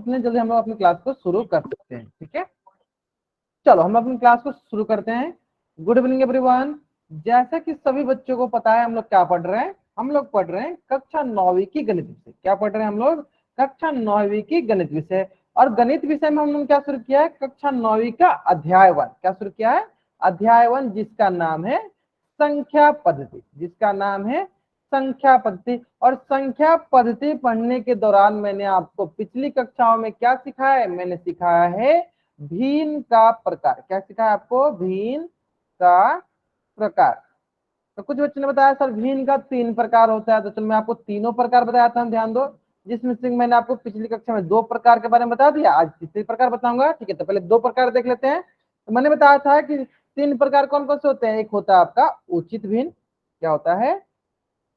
उतने जल्दी हम लोग अपनी क्लास को शुरू कर सकते हैं। ठीक है, चलो हम अपनी क्लास को शुरू करते हैं। Good evening everyone. जैसा कि सभी बच्चों को पता है हम लोग क्या पढ़ रहे हैं, हम लोग पढ़ रहे हैं कक्षा 9वीं की गणित विषय। क्या पढ़ रहे हैं हम लोग? कक्षा 9वीं की गणित विषय। और गणित विषय में हम लोगों ने क्या शुरू किया है? कक्षा 9वीं का अध्याय 1। क्या शुरू किया है? अध्याय 1, जिसका नाम है संख्या पद्धति। जिसका नाम है संख्या पद्धति। और संख्या पद्धति पढ़ने के दौरान मैंने आपको पिछली कक्षाओं में क्या सिखाया है? मैंने सिखाया है भिन्न का प्रकार। क्या सिखाया आपको? भिन्न का प्रकार। तो कुछ बच्चों ने बताया सर भिन्न का 3 प्रकार होता है, तो चलो मैं आपको तीनों प्रकार बताया था, ध्यान दो। जिसमें से मैंने आपको पिछली कक्षा में 2 प्रकार के बारे में बता दिया, आज तीसरे प्रकार बताऊंगा। ठीक है, तो पहले 2 प्रकार देख लेते हैं। तो मैंने बताया था कि 3 प्रकार कौन कौन से होते हैं। एक होता है आपका उचित भिन्न। क्या होता है?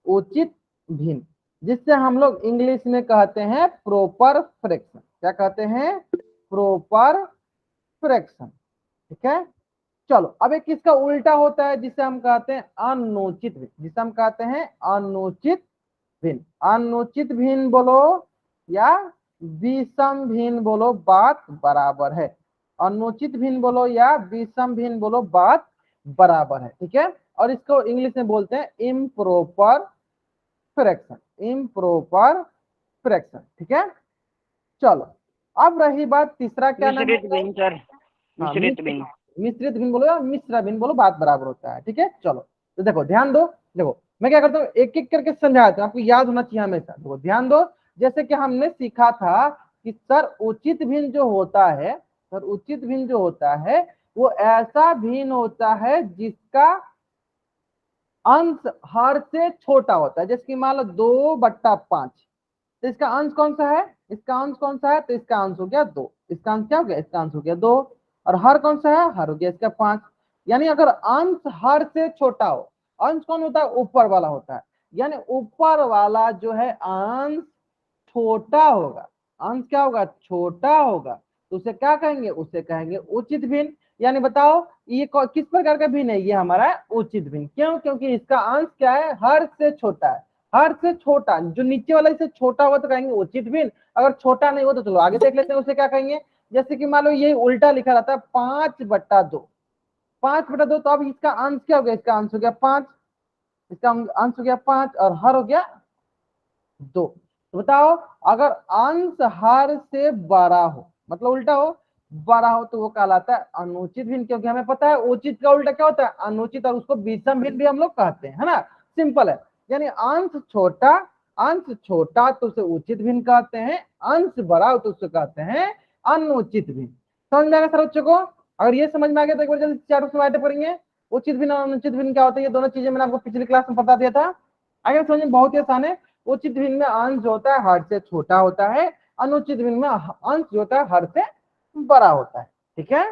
उचित भिन्न, जिससे हम लोग इंग्लिश में कहते हैं प्रॉपर फ्रैक्शन। क्या कहते हैं? Proper fraction. ठीक है, चलो अब एक किसका उल्टा होता है, जिसे हम कहते हैं अनुचित भिन्न। जिसे हम कहते हैं अनुचित भिन्न। अनुचित भिन्न बोलो या विषम भिन्न बोलो, बात बराबर है। अनुचित भिन्न बोलो या विषम भिन्न बोलो, बात बराबर है। ठीक है, और इसको इंग्लिश में बोलते हैं इम्प्रॉपर फ्रैक्शन। Improper fraction. ठीक है, चलो अब रही बात तीसरा, क्या नाम है? मिश्रित भिन्न सर, हाँ, मिश्रित भिन्न। मिश्रित भिन्न बोलो या मिश्रा भिन्न बोलो, बात बराबर होता है। ठीक है, चलो तो देखो ध्यान दो। देखो मैं क्या करता हूँ, एक एक करके समझाता हूँ, आपको याद होना चाहिए हमेशा। देखो ध्यान दो, जैसे कि हमने सीखा था कि सर उचित भिन्न जो होता है, सर उचित भिन्न जो होता है वो ऐसा भिन्न होता है जिसका अंश हर से छोटा होता है। जैसे कि मान लो 2/5, तो इसका अंश कौन सा है? इसका अंश कौन सा है? तो इसका अंश हो गया 2। इसका अंश क्या हो गया? इसका अंश हो गया 2। और हर कौन सा है? हर हो गया इसका 5। यानी अगर अंश हर से छोटा हो, अंश कौन होता है? ऊपर वाला होता है। यानी ऊपर वाला जो है अंश छोटा होगा। अंश क्या होगा? छोटा होगा। तो उसे क्या कहेंगे? उसे कहेंगे उचित भिन्न। यानी बताओ ये किस प्रकार का भिन्न है? ये हमारा उचित भिन्न। क्यों? क्योंकि इसका अंश क्या है? हर से छोटा है। हर से छोटा, जो नीचे वाला इससे छोटा हुआ तो कहेंगे उचित भिन्न। अगर छोटा नहीं हो तो चलो आगे देख लेते हैं, उसे क्या कहेंगे। जैसे कि मान लो ये उल्टा लिखा रहता है 5/2। 5/2, तो अब इसका अंश क्या हो गया? इसका अंश हो गया 5। इसका अंश हो गया 5 और हर हो गया 2। तो बताओ अगर अंश हर से बड़ा हो, मतलब उल्टा हो, बड़ा हो, तो वो कहलाता है अनुचित भिन्न। क्योंकि हमें पता है उचित का उल्टा क्या होता है? अनुचित। और उसको विषम भिन्न भी हम लोग कहते हैं, है ना। सिंपल है। यानी अंश छोटा, अंश छोटा तो उसे उचित भिन्न कहते हैं, अंश बड़ा हो तो उसे कहते हैं अनुचित भिन्न। समझ में आएगा सर बच्चों को? अगर ये समझ में आ गया तो एक बार जल्दी चारों से बातें करेंगे। उचित भिन्न और अनुचित भिन्न क्या होता है, ये दोनों चीजें मैंने आपको पिछली क्लास में बता दिया था। आगे समझ में बहुत ही आसान है। उचित भिन्न में अंश जो होता है हर से छोटा होता है, अनुचित भिन्न में अंश जो होता है हर से बड़ा होता है। ठीक है,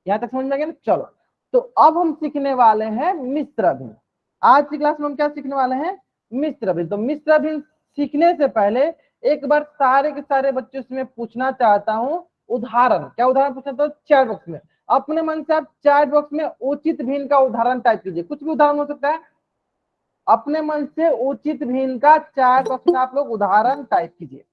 यहां तक समझ में आ गया ना? चलो तो अब हम सीखने वाले हैं मिश्र भिन्न। आज की क्लास में हम क्या सीखने वाले हैं? मिश्र भिन्न। तो मिश्र भिन्न सीखने से पहले एक बार सारे के सारे बच्चों से मैं पूछना चाहता हूँ उदाहरण। क्या उदाहरण पूछना चाहता हूँ? चैट बॉक्स में अपने मन से आप चैट बॉक्स में उचित भिन्न का उदाहरण टाइप कीजिए। कुछ भी उदाहरण हो सकता है, अपने मन से उचित भिन्न का चैट बॉक्स में आप लोग उदाहरण टाइप कीजिए।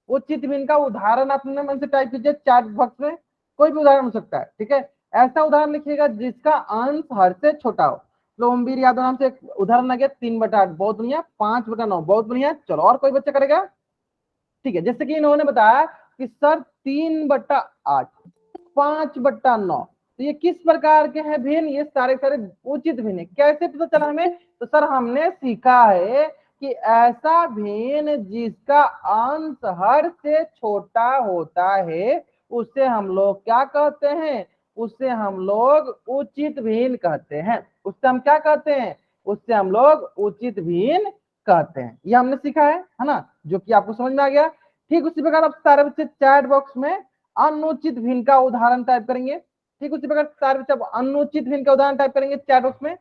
उचित भिन्न का उदाहरण अपने मन से टाइप कीजिए चैट बॉक्स में। कोई भी उदाहरण हो सकता है। ठीक है, ऐसा उदाहरण लिखिएगा जिसका अंश हर से छोटा हो। लोमवीर यादव नाम से एक उदाहरण आ गया 3/8, बहुत बढ़िया। 5/9, बहुत बढ़िया। चलो और कोई बच्चा करेगा? ठीक है, जैसे कि इन्होंने बताया कि सर 3/8, 5/9, तो ये किस प्रकार के हैं भिन्न? ये सारे सारे उचित भिन्न है। कैसे पता चला हमें? तो सर हमने सीखा है कि ऐसा भिन्न जिसका अंश हर से छोटा होता है उसे हम लोग क्या कहते हैं? उसे हम लोग उचित भिन्न कहते हैं। उससे हम क्या कहते हैं? उससे हम लोग उचित भिन्न कहते हैं। ये हमने सीखा है ना, जो कि आपको समझ में आ गया। ठीक उसी प्रकार आप सारे बच्चे चैट बॉक्स में अनुचित भिन्न का उदाहरण टाइप करेंगे। ठीक उसी प्रकार सारे बच्चे अनुचित भिन्न का उदाहरण टाइप करेंगे चैट बॉक्स में।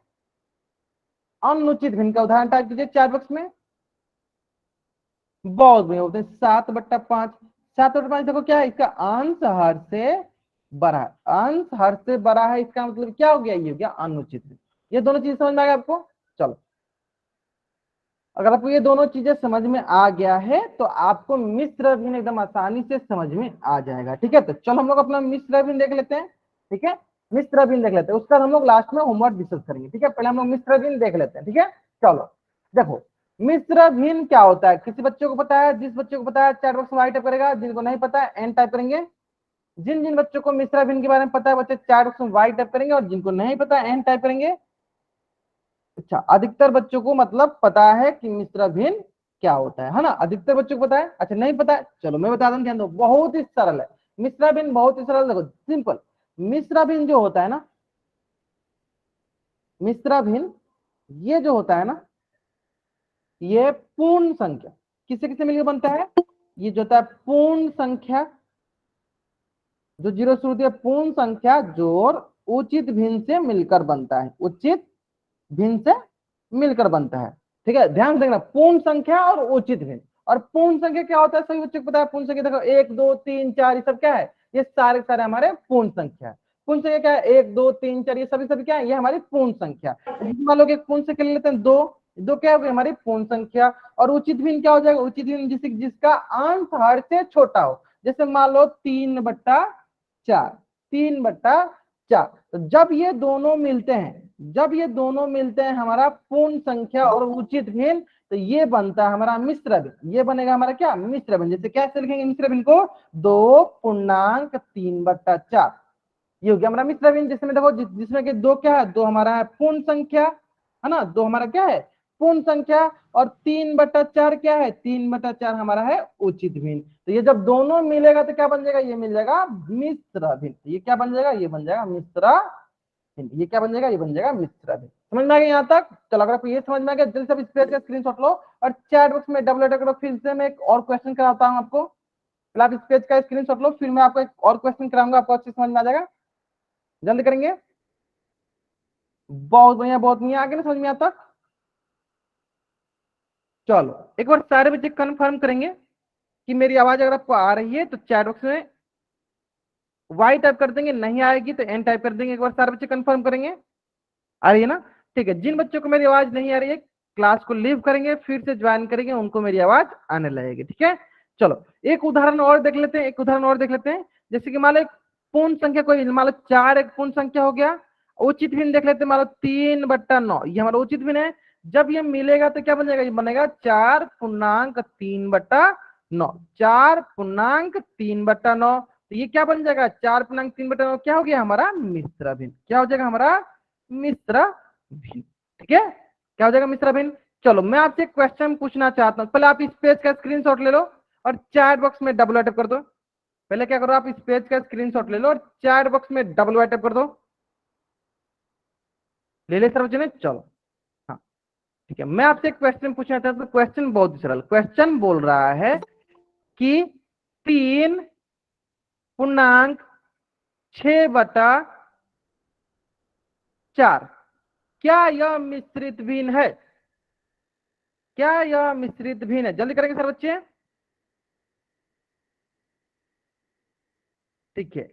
अनुचित भिन्न का उदाहरण टाइप कीजिए चैट बॉक्स में। बहुत बढ़िया। होते हैं 7/5। 7/5 देखो क्या है? इसका अंश हर से बड़ा है। अंश हर से बड़ा है, इसका मतलब क्या हो गया? ये हो गया अनुचित भिन्न। ये दोनों चीज समझ में आ गया आपको? चलो अगर आपको ये दोनों चीजें समझ में आ गया है तो आपको मिश्र भिन्न एकदम आसानी से समझ में आ जाएगा। ठीक है, तो चलो हम लोग अपना मिश्र भिन्न देख लेते हैं। ठीक है, मिश्र भिन्न देख लेते हैं, उसका हम लोग लास्ट में होमवर्क डिस्कस करेंगे। ठीक है, पहले हम लोग मिश्र भिन्न देख लेते हैं। ठीक है, चलो देखो मिश्र भिन्न क्या होता है, किसी बच्चे को पता है? जिस बच्चे को पता है चैट बॉक्स में वाई टाइप करेगा, जिनको नहीं पता है एन टाइप करेंगे। जिन जिन बच्चों को मिश्र भिन्न के बारे में पता है बच्चे चैट बॉक्स में वाई टाइप करेंगे, और जिनको नहीं पता एन टाइप करेंगे। अच्छा, अधिकतर बच्चों को मतलब पता है कि मिश्र भिन्न क्या होता है ना? अधिकतर बच्चों को पता है। अच्छा, नहीं पता है, चलो मैं बता दूं, ध्यान दो, बहुत ही सरल है मिश्र भिन्न, बहुत ही सरल। देखो सिंपल, मिश्र भिन्न जो होता है ना, मिश्र भिन्न ये जो होता है ना, ये पूर्ण संख्या किससे किससे मिलकर बनता है? ये जो होता है पूर्ण संख्या, जो जीरो शुरू होती है, पूर्ण संख्या जोड़ उचित भिन्न से मिलकर बनता है, उचित भिन्न से मिलकर बनता है। ठीक है, ध्यान देना, पूर्ण संख्या और उचित भिन्न। और पूर्ण संख्या क्या होता है सभी बच्चों को पता है? पूर्ण संख्या देखो 1 2 3 4 ये सब क्या है? ये सारे सारे हमारे पूर्ण संख्या है। पूर्ण संख्या क्या है? 1 2 3 4 ये सभी सभी क्या है? ये हमारी पूर्ण संख्या। मान लो कि पूर्ण संख्या ले लेते हैं 2, दो क्या होगी? हमारी पूर्ण संख्या। और उचित भिन्न क्या हो जाएगा? उचित भिन्न जिसका अंश हर से छोटा हो, जैसे मान लो 3/4, 3/4। तो जब ये दोनों मिलते हैं, जब ये दोनों मिलते हैं हमारा पूर्ण संख्या और उचित भिन्न, तो ये बनता है हमारा मिश्र भिन्न। ये बनेगा हमारा क्या? मिश्र भिन्न। जैसे कैसे लिखेंगे मिश्र भिन्न को? 2.3/4, ये हो गया हमारा मिश्र भिन्न। जिसमें देखो जिसमें कि 2 क्या है? 2 हमारा है पूर्ण संख्या, है ना? 2 हमारा क्या है? पूर्ण संख्या। और 3/4 क्या है? 3/4 हमारा है उचित भिन्न। तो ये जब दोनों मिलेगा तो क्या बन जाएगा? ये मिल जाएगा मिश्र भिन्न। ये क्या बन जाएगा? ये बन जाएगा मिश्र भिन्न। ये क्या बन जाएगा? ये बन जाएगा मिश्र भिन्न। समझ में आ गया यहाँ तक? चलो अगर आपको ये समझ में आ गया, जल्दी से इस पेज का स्क्रीनशॉट लो और चैट बॉक्स में डबल करो। फिर से मैं एक और क्वेश्चन कराता हूँ आपको। पहले आप इस पेज का स्क्रीनशॉट लो, फिर मैं आपको एक और क्वेश्चन कराऊंगा, आपको अच्छी समझ में आ जाएगा। जल्दी करेंगे। बहुत बढ़िया, बहुत बढ़िया, आगे ना समझ में आता। चलो एक बार सारे बच्चे कंफर्म करेंगे कि मेरी आवाज अगर आपको आ रही है तो चैट बॉक्स में वाई टाइप कर देंगे, नहीं आएगी तो एन टाइप कर देंगे। एक बार सारे बच्चे कंफर्म करेंगे, आ रही है ना? ठीक है, जिन बच्चों को मेरी आवाज नहीं आ रही है क्लास को लीव करेंगे, फिर से ज्वाइन करेंगे, उनको मेरी आवाज आने लगेगी। ठीक है, चलो एक उदाहरण और देख लेते हैं, एक उदाहरण और देख लेते हैं। जैसे कि मान लो एक पूर्ण संख्या कोई, मान लो 4 एक पूर्ण संख्या हो गया। उचित भिन्न देख लेते हैं, मान लो 3/9, ये हमारा उचित भिन्न है। जब ये मिलेगा तो क्या बन जाएगा? ये बनेगा 4.3/9, 4.3/9। तो ये क्या बन जाएगा? 4.3/9 क्या हो गया? हमारा मिश्र भिन्न। क्या हो जाएगा? हमारा मिश्र भिन्न। ठीक है, क्या हो जाएगा? मिश्र भिन्न। चलो मैं आपसे एक क्वेश्चन पूछना चाहता हूं, पहले आप इस पेज का स्क्रीनशॉट ले लो और चैट बॉक्स में डबल टाइप कर दो। पहले क्या करो, आप इस पेज का स्क्रीनशॉट ले लो और चैट बॉक्स में डबल टाइप कर दो। ले ले सर ने, चलो हाँ ठीक है। मैं आपसे एक क्वेश्चन पूछना चाहता हूं, क्वेश्चन बहुत ही सरल क्वेश्चन बोल रहा है कि 3.6/4 क्या यह मिश्रित भिन्न है? क्या यह मिश्रित भिन्न है? जल्दी करेंगे सर बच्चे। ठीक है,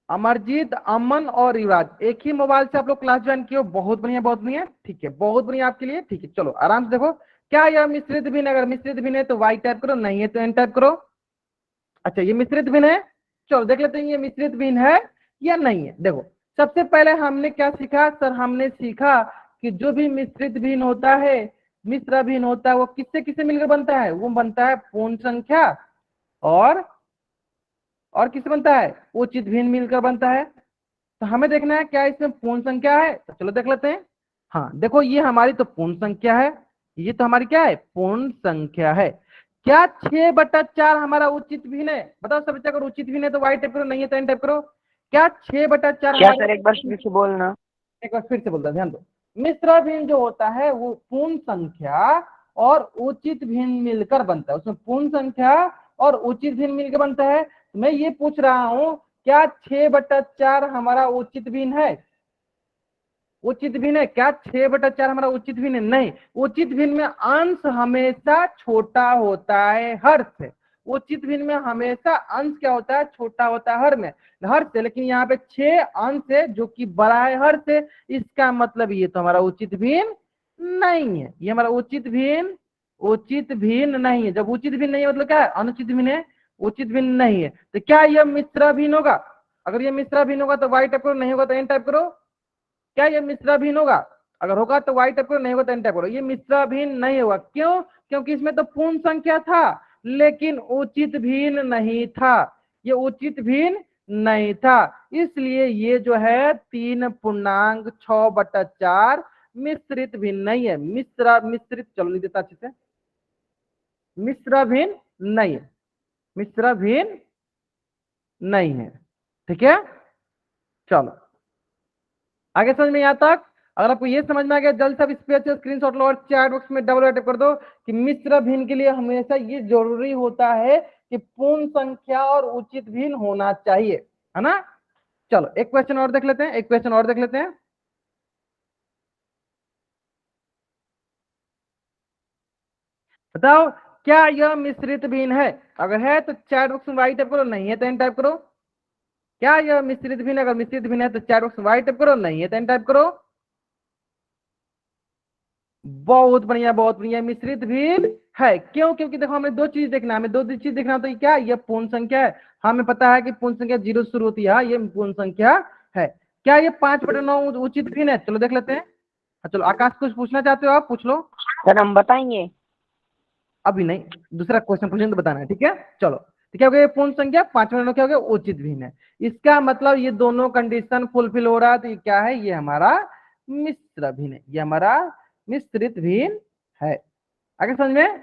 अमरजीत, अमन और युवराज एक ही मोबाइल से आप लोग क्लास ज्वाइन किए हो, बहुत बढ़िया, बहुत बढ़िया। ठीक है, बहुत बढ़िया आपके लिए। ठीक है, चलो आराम से देखो, क्या यह मिश्रित भिन्न? अगर मिश्रित भिन्न है तो वाई टाइप करो, नहीं है तो एन टाइप करो। अच्छा, ये मिश्रित भिन्न है, चलो देख लेते हैं ये मिश्रित भिन्न है या नहीं है। देखो सबसे पहले हमने क्या सीखा सर? हमने सीखा कि जो भी मिश्रित भिन्न होता है, मिश्र भिन्न होता है, वो किससे किससे मिलकर बनता है? वो बनता है पूर्ण संख्या और किससे बनता है? उचित भिन्न मिलकर बनता है। तो हमें देखना है क्या इसमें पूर्ण संख्या है, तो चलो देख लेते हैं। हाँ देखो, ये हमारी तो पूर्ण संख्या है, ये तो हमारी क्या है? पूर्ण संख्या है। क्या 6/4 हमारा उचित भिन्न है? बताओ सब बच्चा, अगर उचित भिन्न है तो वाई टाइप करो, नहीं है तो एन टाइप करो। क्या 6/4 क्या सर, एक बार फिर से बोलना। एक बार फिर से बोलता, ध्यान दो। मिश्र भिन्न जो होता है वो पूर्ण संख्या और उचित भिन्न मिलकर बनता है, उसमें पूर्ण संख्या और उचित भिन्न मिलकर बनता है। मैं ये पूछ रहा हूं, क्या 6/4 हमारा उचित भिन्न है? उचित भिन्न है क्या? 6/4 हमारा उचित भिन्न है? नहीं, उचित भिन्न में अंश हमेशा छोटा होता है हर से। उचित भिन्न में हमेशा अंश क्या होता है? छोटा होता है हर से। लेकिन यहाँ पे 6 अंश है जो कि बड़ा है हर से, इसका मतलब ये तो हमारा उचित भिन्न नहीं है, ये हमारा उचित भिन्न नहीं है। जब उचित भिन्न नहीं है मतलब क्या है, अनुचित भिन्न है, उचित भिन्न नहीं है। तो क्या यह मिश्रा भिन्न होगा? अगर ये मिश्रा भिन्न होगा तो वाई टाइप करो, नहीं होगा तो एन टाइप करो। क्या ये मिश्रा भिन्न होगा? अगर होगा तो वाई टाइप करो, नहीं होगा तो एन टाइप करो। ये मिश्रा भिन्न नहीं होगा, क्यों? क्योंकि इसमें तो पूर्ण संख्या था लेकिन उचित भिन्न नहीं था, ये उचित भिन्न नहीं था, इसलिए ये जो है 3.6/4 मिश्रित भिन्न नहीं है। मिश्रित चलो नहीं देता अच्छे से, मिश्र भिन्न नहीं है, मिश्र भिन्न नहीं है। ठीक है, चलो आगे समझ में यहाँ तक। अगर आपको ये समझ में आ गया, जल्द से इस पेज से स्क्रीनशॉट लो और चैट बॉक्स में डबल टाइप कर दो कि मिश्र भिन्न के लिए हमेशा ये जरूरी होता है कि पूर्ण संख्या और उचित भिन्न होना चाहिए, है ना। चलो एक क्वेश्चन और देख लेते हैं, एक क्वेश्चन और देख लेते हैं। बताओ क्या यह मिश्रित भिन्न है? अगर है तो चैट बॉक्स में वाई टाइप करो, नहीं है तो एन टाइप करो। क्या यह मिश्रित भिन्न? अगर मिश्रित भिन्न है तो चैट बॉक्स में वाई टाइप करो, नहीं है तो एन टाइप करो। बहुत बढ़िया, बहुत बढ़िया, मिश्रित भिन्न है। क्यों? क्योंकि देखो हमें दो चीज देखना है, हमें दो चीज देखना, तो क्या ये पूर्ण संख्या है, हमें पता है कि पूर्ण संख्या 0 से शुरू होती है, ये पूर्ण संख्या है। क्या ये 5/9 उचित भिन्न है? चलो देख लेते हैं। चलो आकाश कुछ पूछना चाहते हो आप, पूछ लो। सर हम बताएंगे। अभी नहीं, दूसरा क्वेश्चन पूछेंगे तो बताना है, ठीक है। चलो तो क्या हो गया, ये पूर्ण संख्या 5/9 क्या हो गया, उचित भिन्न है। इसका मतलब ये दोनों कंडीशन फुलफिल हो रहा है, तो ये क्या है, ये हमारा मिश्र भिन्न है, ये हमारा मिश्रित भिन्न है। आगे समझ में?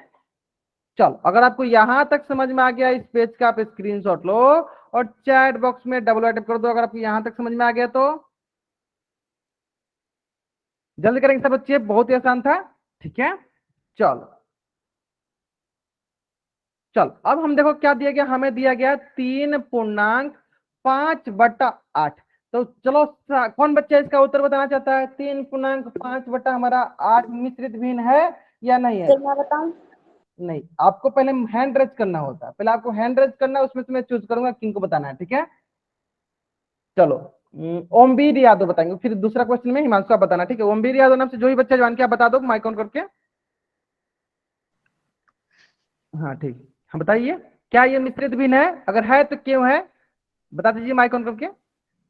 चलो अगर आपको यहां तक समझ में आ गया इस पेज का आप स्क्रीनशॉट लो और चैट बॉक्स में डबल टाइप कर दो अगर आपको यहां तक समझ में आ गया तो। जल्दी करेंगे सब बच्चे, बहुत ही आसान था। ठीक है, चलो चलो अब हम देखो क्या दिया गया, हमें दिया गया 3.5/8। तो चलो कौन बच्चा इसका उत्तर बताना चाहता है? 3.5 हमारा 8 मिश्रित भिन्न है या नहीं है? सर मैं बताऊं? नहीं, आपको पहले हैंड रेज करना होता है, पहले आपको हैंड रेज करना है, उसमें से मैं चूज करूंगा किनको बताना है, ठीक है। चलो ओमवीर यादव बताएंगे, फिर दूसरा क्वेश्चन में हिमांशु आप बताना, ठीक है। ओमवीर यादव नाम से जो भी बच्चा जवान के आप बता दो माइक ऑन करके। हाँ ठीक, हाँ बताइए क्या ये मिश्रित भिन्न है? अगर है तो क्यों है, बता दीजिए माइक ऑन करके।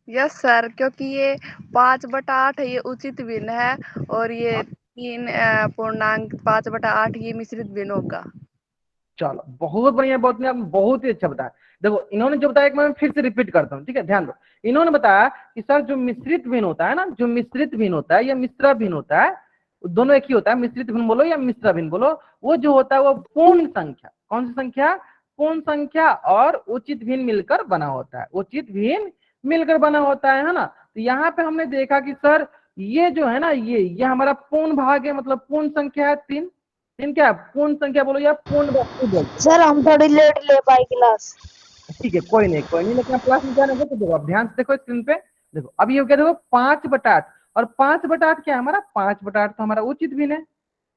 यस सर, क्योंकि ये 5/8 है, ये उचित भिन्न है, और ये 3.5/8 ये मिश्रित भिन्न होगा। चलो बहुत बढ़िया, बहुत बढ़िया, आपने बहुत ही अच्छा बताया। देखो इन्होंने जो बताया मैं फिर से रिपीट करता हूँ, ठीक है, ध्यान दो। इन्होंने बताया कि सर जो मिश्रित भिन्न होता है ना, जो मिश्रित भिन्न होता है या मिश्रा भिन्न होता है, दोनों एक ही होता है, मिश्रित भिन्न बोलो या मिश्रा भिन्न बोलो, वो जो होता है वो पूर्ण संख्या, कौन सी संख्या, पूर्ण संख्या और उचित भिन्न मिलकर बना होता है, उचित भिन्न मिलकर बना होता है ना। तो यहाँ पे हमने देखा कि सर ये जो है ना, ये हमारा पूर्ण भाग है, मतलब पूर्ण संख्या है 3। तीन क्या है, पूर्ण संख्या बोलो या पूर्ण वस्तु बोलो। सर हम थोड़ी लेट ले पाए क्लास। ठीक है, कोई नहीं कोई नहीं, लेकिन आप क्लास में जाने को तो देखो, अब ध्यान से देखो स्क्रीन पे। देखो अब ये क्या, देखो 5/8, और 5/8 क्या है हमारा, 5/8 तो हमारा उचित भिन्न है।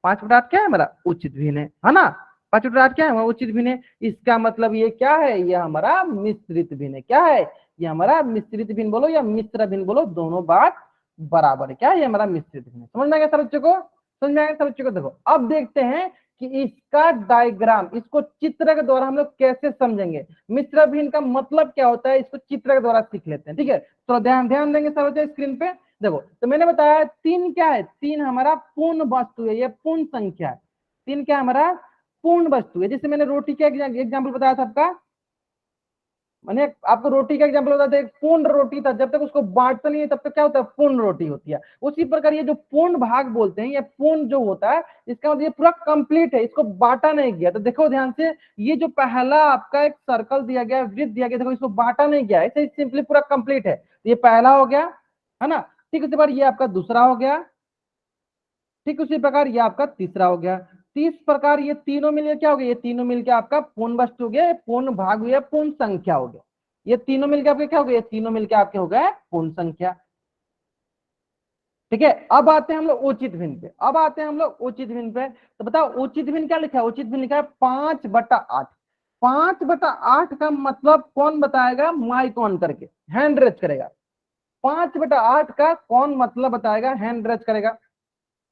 5/8 क्या है हमारा, उचित भिन्न है ना। 5/8 क्या है हमारा, उचित भिन्न है। इसका मतलब ये क्या है, ये हमारा मिश्रित भिन्न है। क्या है, ये हमारा मिश्रित भिन्न बोलो या मिश्र भिन्न बोलो, दोनों बात बराबर है। क्या है, ये हमारा मिश्रित भिन्न है। समझ में आ गया सब बच्चों को, समझ में आ गया सब बच्चों को। देखो अब देखते हैं कि इसका डायग्राम, इसको चित्र के द्वारा हम लोग कैसे समझेंगे, मिश्र भिन्न का मतलब क्या होता है, इसको चित्र के द्वारा सीख लेते हैं, ठीक है। तो ध्यान ध्यान देंगे सब बच्चे स्क्रीन पे। देखो तो मैंने बताया 3 क्या है, 3 हमारा पूर्ण वस्तु है, ये पूर्ण संख्या है। 3 क्या हमारा पूर्ण वस्तु है। जैसे मैंने रोटी का एग्जाम्पल बताया था आपका, मैंने आपको रोटी का एग्जांपल बताया था, एक पूर्ण रोटी था, जब तक उसको बांटते नहीं है तब तक क्या होता है, पूर्ण रोटी होती है। उसी प्रकार ये जो पूर्ण भाग बोलते हैं, ये पूर्ण जो होता है, इसका मतलब ये पूरा कंप्लीट है, इसको बांटा नहीं गया। तो देखो ध्यान से, ये जो पहला आपका एक सर्कल दिया गया, वृत्त दिया गया, देखो इसको बांटा नहीं गया, ऐसे सिंपली पूरा कंप्लीट है। ये पहला हो गया, है ना। ठीक, उसके बाद ये आपका दूसरा हो गया, ठीक उसी प्रकार ये आपका तीसरा हो गया। तीस प्रकार ये तीनों मिलकर क्या हो गया, ये तीनों मिलकर आपका पूर्ण वस्तु हो गया, पूर्ण भाग हो गया, पूर्ण संख्या हो गया। ये तीनों मिलकर आपके क्या हो गया, ये तीनों मिलकर आपके हो गए पूर्ण संख्या। ठीक है, अब आते हैं हम लोग उचित भिन्न पे, अब आते हैं हम लोग उचित भिन्न पे। तो बताओ उचित भिन्न क्या लिखा है, उचित भिन्न लिखा है 5/8। 5/8 का मतलब कौन बताएगा, माइक ऑन करके हैंड रेज करेगा। 5/8 का कौन मतलब बताएगा, हैंड रेज करेगा।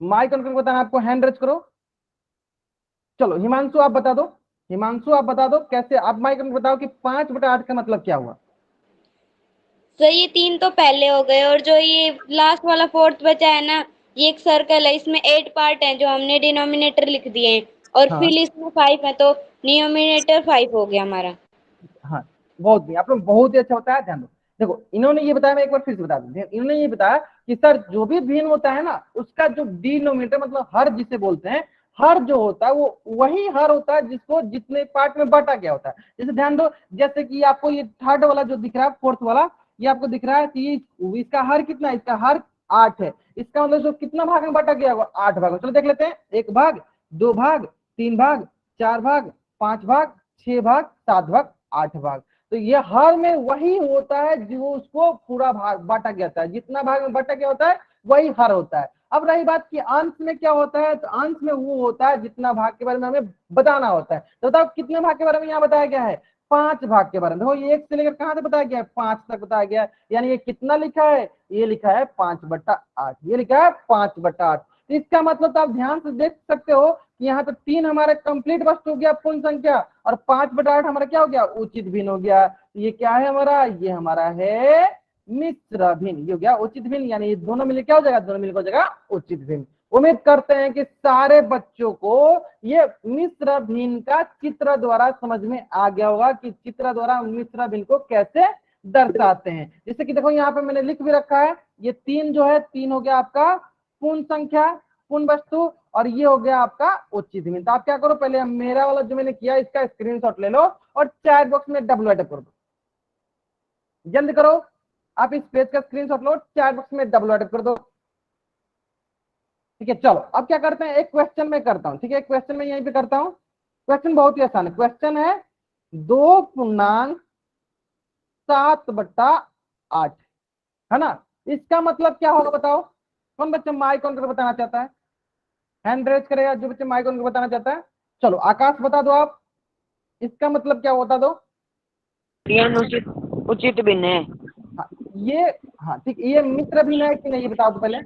माइक ऑन करके बताना आपको, हैंड रेज करो। चलो हिमांशु आप बता दो, हिमांशु आप बता दो कैसे, आप माइक ऑन बताओ कि 5/8 का मतलब क्या हुआ। सर ये 3 तो पहले हो गए, और जो ये लास्ट वाला 4th बचा है ना, ये एक सर्कल है, इसमें 8 पार्ट हैं जो हमने डिनोमिनेटर लिख दिए हैं, और हाँ फिर इसमें 5 है, तो डिनोमिनेटर 5 हो गया हमारा। हाँ, बहुत भी आप लोग बहुत ही अच्छा बताया, ध्यान दो। देखो इन्होंने ये बताया, मैं एक बार फिर से बता दूं, इन्होंने ये बताया कि सर जो भी भिन्न होता है ना, उसका जो डिनोमिनेटर मतलब हर जिसे बोलते हैं, हर जो होता है वो वही हर होता है जिसको जितने पार्ट में बांटा गया होता है। जैसे ध्यान दो, जैसे कि आपको ये थर्ड वाला जो दिख रहा है, फोर्थ वाला, ये आपको दिख रहा है कि इसका हर कितना है, इसका हर 8 है। इसका मतलब जो कितना भाग में बांटा गया होगा, 8 भाग में। चलो देख लेते हैं, 1 भाग, 2 भाग, 3 भाग, 4 भाग, 5 भाग, 6 भाग, 7 भाग, 8 भाग। तो ये हर में वही होता है जो उसको पूरा भाग बांटा गया था, जितना भाग में बांटा गया होता है वही हर होता है। अब रही बात कि अंश में क्या होता है, तो अंश में वो होता है जितना भाग के बारे में हमें बताना होता है। तो बताओ कितने भाग के बारे में यहाँ बताया गया है, 5 भाग के बारे में। देखो ये 1 से लेकर कहां तक बताया गया है, 5 तक बताया गया है। यानी ये कितना लिखा है, ये लिखा है 5/8, ये लिखा है 5/8। तो इसका मतलब तो आप ध्यान से देख सकते हो कि यहाँ पे 3 हमारा कंप्लीट वस्तु हो गया, पूर्ण संख्या, और 5/8 हमारा क्या हो गया, उचित भिन्न हो गया। ये क्या है हमारा, ये हमारा है मिश्र भिन्न। ये हो गया उचित भिन्न, यानी ये दोनों मिले क्या हो जाएगा, दोनों मिलकर हो जाएगा उचित भिन्न। उम्मीद करते हैं कि सारे बच्चों को ये मिश्र भिन्न का चित्र द्वारा समझ में आ गया होगा कि चित्र द्वारा मिश्र भिन्न को कैसे दर्शाते हैं। जैसे कि देखो यहाँ पे मैंने लिख भी रखा है, ये 3 जो है, 3 हो गया आपका पूर्ण संख्या, पूर्ण वस्तु, और ये हो गया आपका उचित भिन्न। तो आप क्या करो, पहले मेरा वाला जो मैंने किया इसका स्क्रीनशॉट ले लो और चैट बॉक्स में डब्ल्यू कर दो, जल्द करो। आप इस पेज का स्क्रीनशॉट लो, चैट बॉक्स में डब्ल्यू कर दो। ठीक है, चलो अब क्या करते हैं, एक क्वेश्चन में करता हूं। ठीक है, क्वेश्चन में यहीं पे करता हूं। क्वेश्चन बहुत ही आसान है, क्वेश्चन है 2.7/8, है ना। इसका मतलब क्या होगा बताओ, कौन बच्चा माइक ऑन करके बताना चाहता है, हैंड रेज करेगा जो बच्चे माइक ऑन करके बताना चाहता है। चलो आकाश बता दो आप, इसका मतलब क्या बता दो। उचित उचित भिन्न है। हाँ, ये, हाँ ठीक, ये मिश्र भिन्न है कि नहीं ये बताओ तो पहले,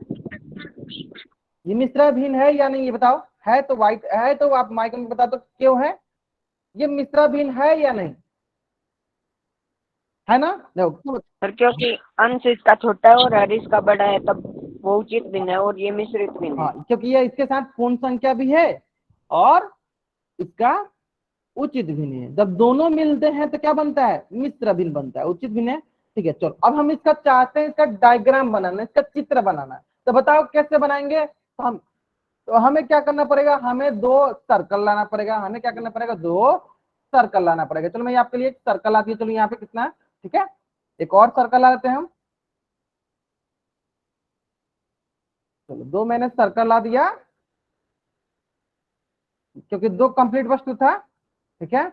ये मिश्र भिन्न है या नहीं ये बताओ। है तो वाइट है, तो आप माइक में बता दो क्यों है, ये मिश्र भिन्न है या नहीं, है ना। देखो सर क्योंकि अंश इसका छोटा है और हर इसका बड़ा है, तब वो उचित भिन्न है, और ये मिश्रित भिन्न है। हाँ, क्योंकि ये इसके साथ पूर्ण संख्या भी है और इसका उचित भिन्न है। जब दोनों मिलते हैं तो क्या बनता है, मिश्र भिन्न बनता है, उचित भिन्न है। ठीक है, चलो अब हम इसका चाहते हैं, इसका डायग्राम बनाना, इसका चित्र बनाना है। तो बताओ कैसे बनाएंगे। तो हमें क्या करना पड़ेगा, हमें 2 सर्कल लाना पड़ेगा, हमें क्या करना पड़ेगा, 2 सर्कल लाना पड़ेगा। चलो मैं आपके लिए एक सर्कल आती है, चलो यहाँ पे कितना है, ठीक है, एक और सर्कल ला लेते हैं हम। चलो 2 मैंने सर्कल ला दिया, क्योंकि 2 कंप्लीट वस्तु था। ठीक है,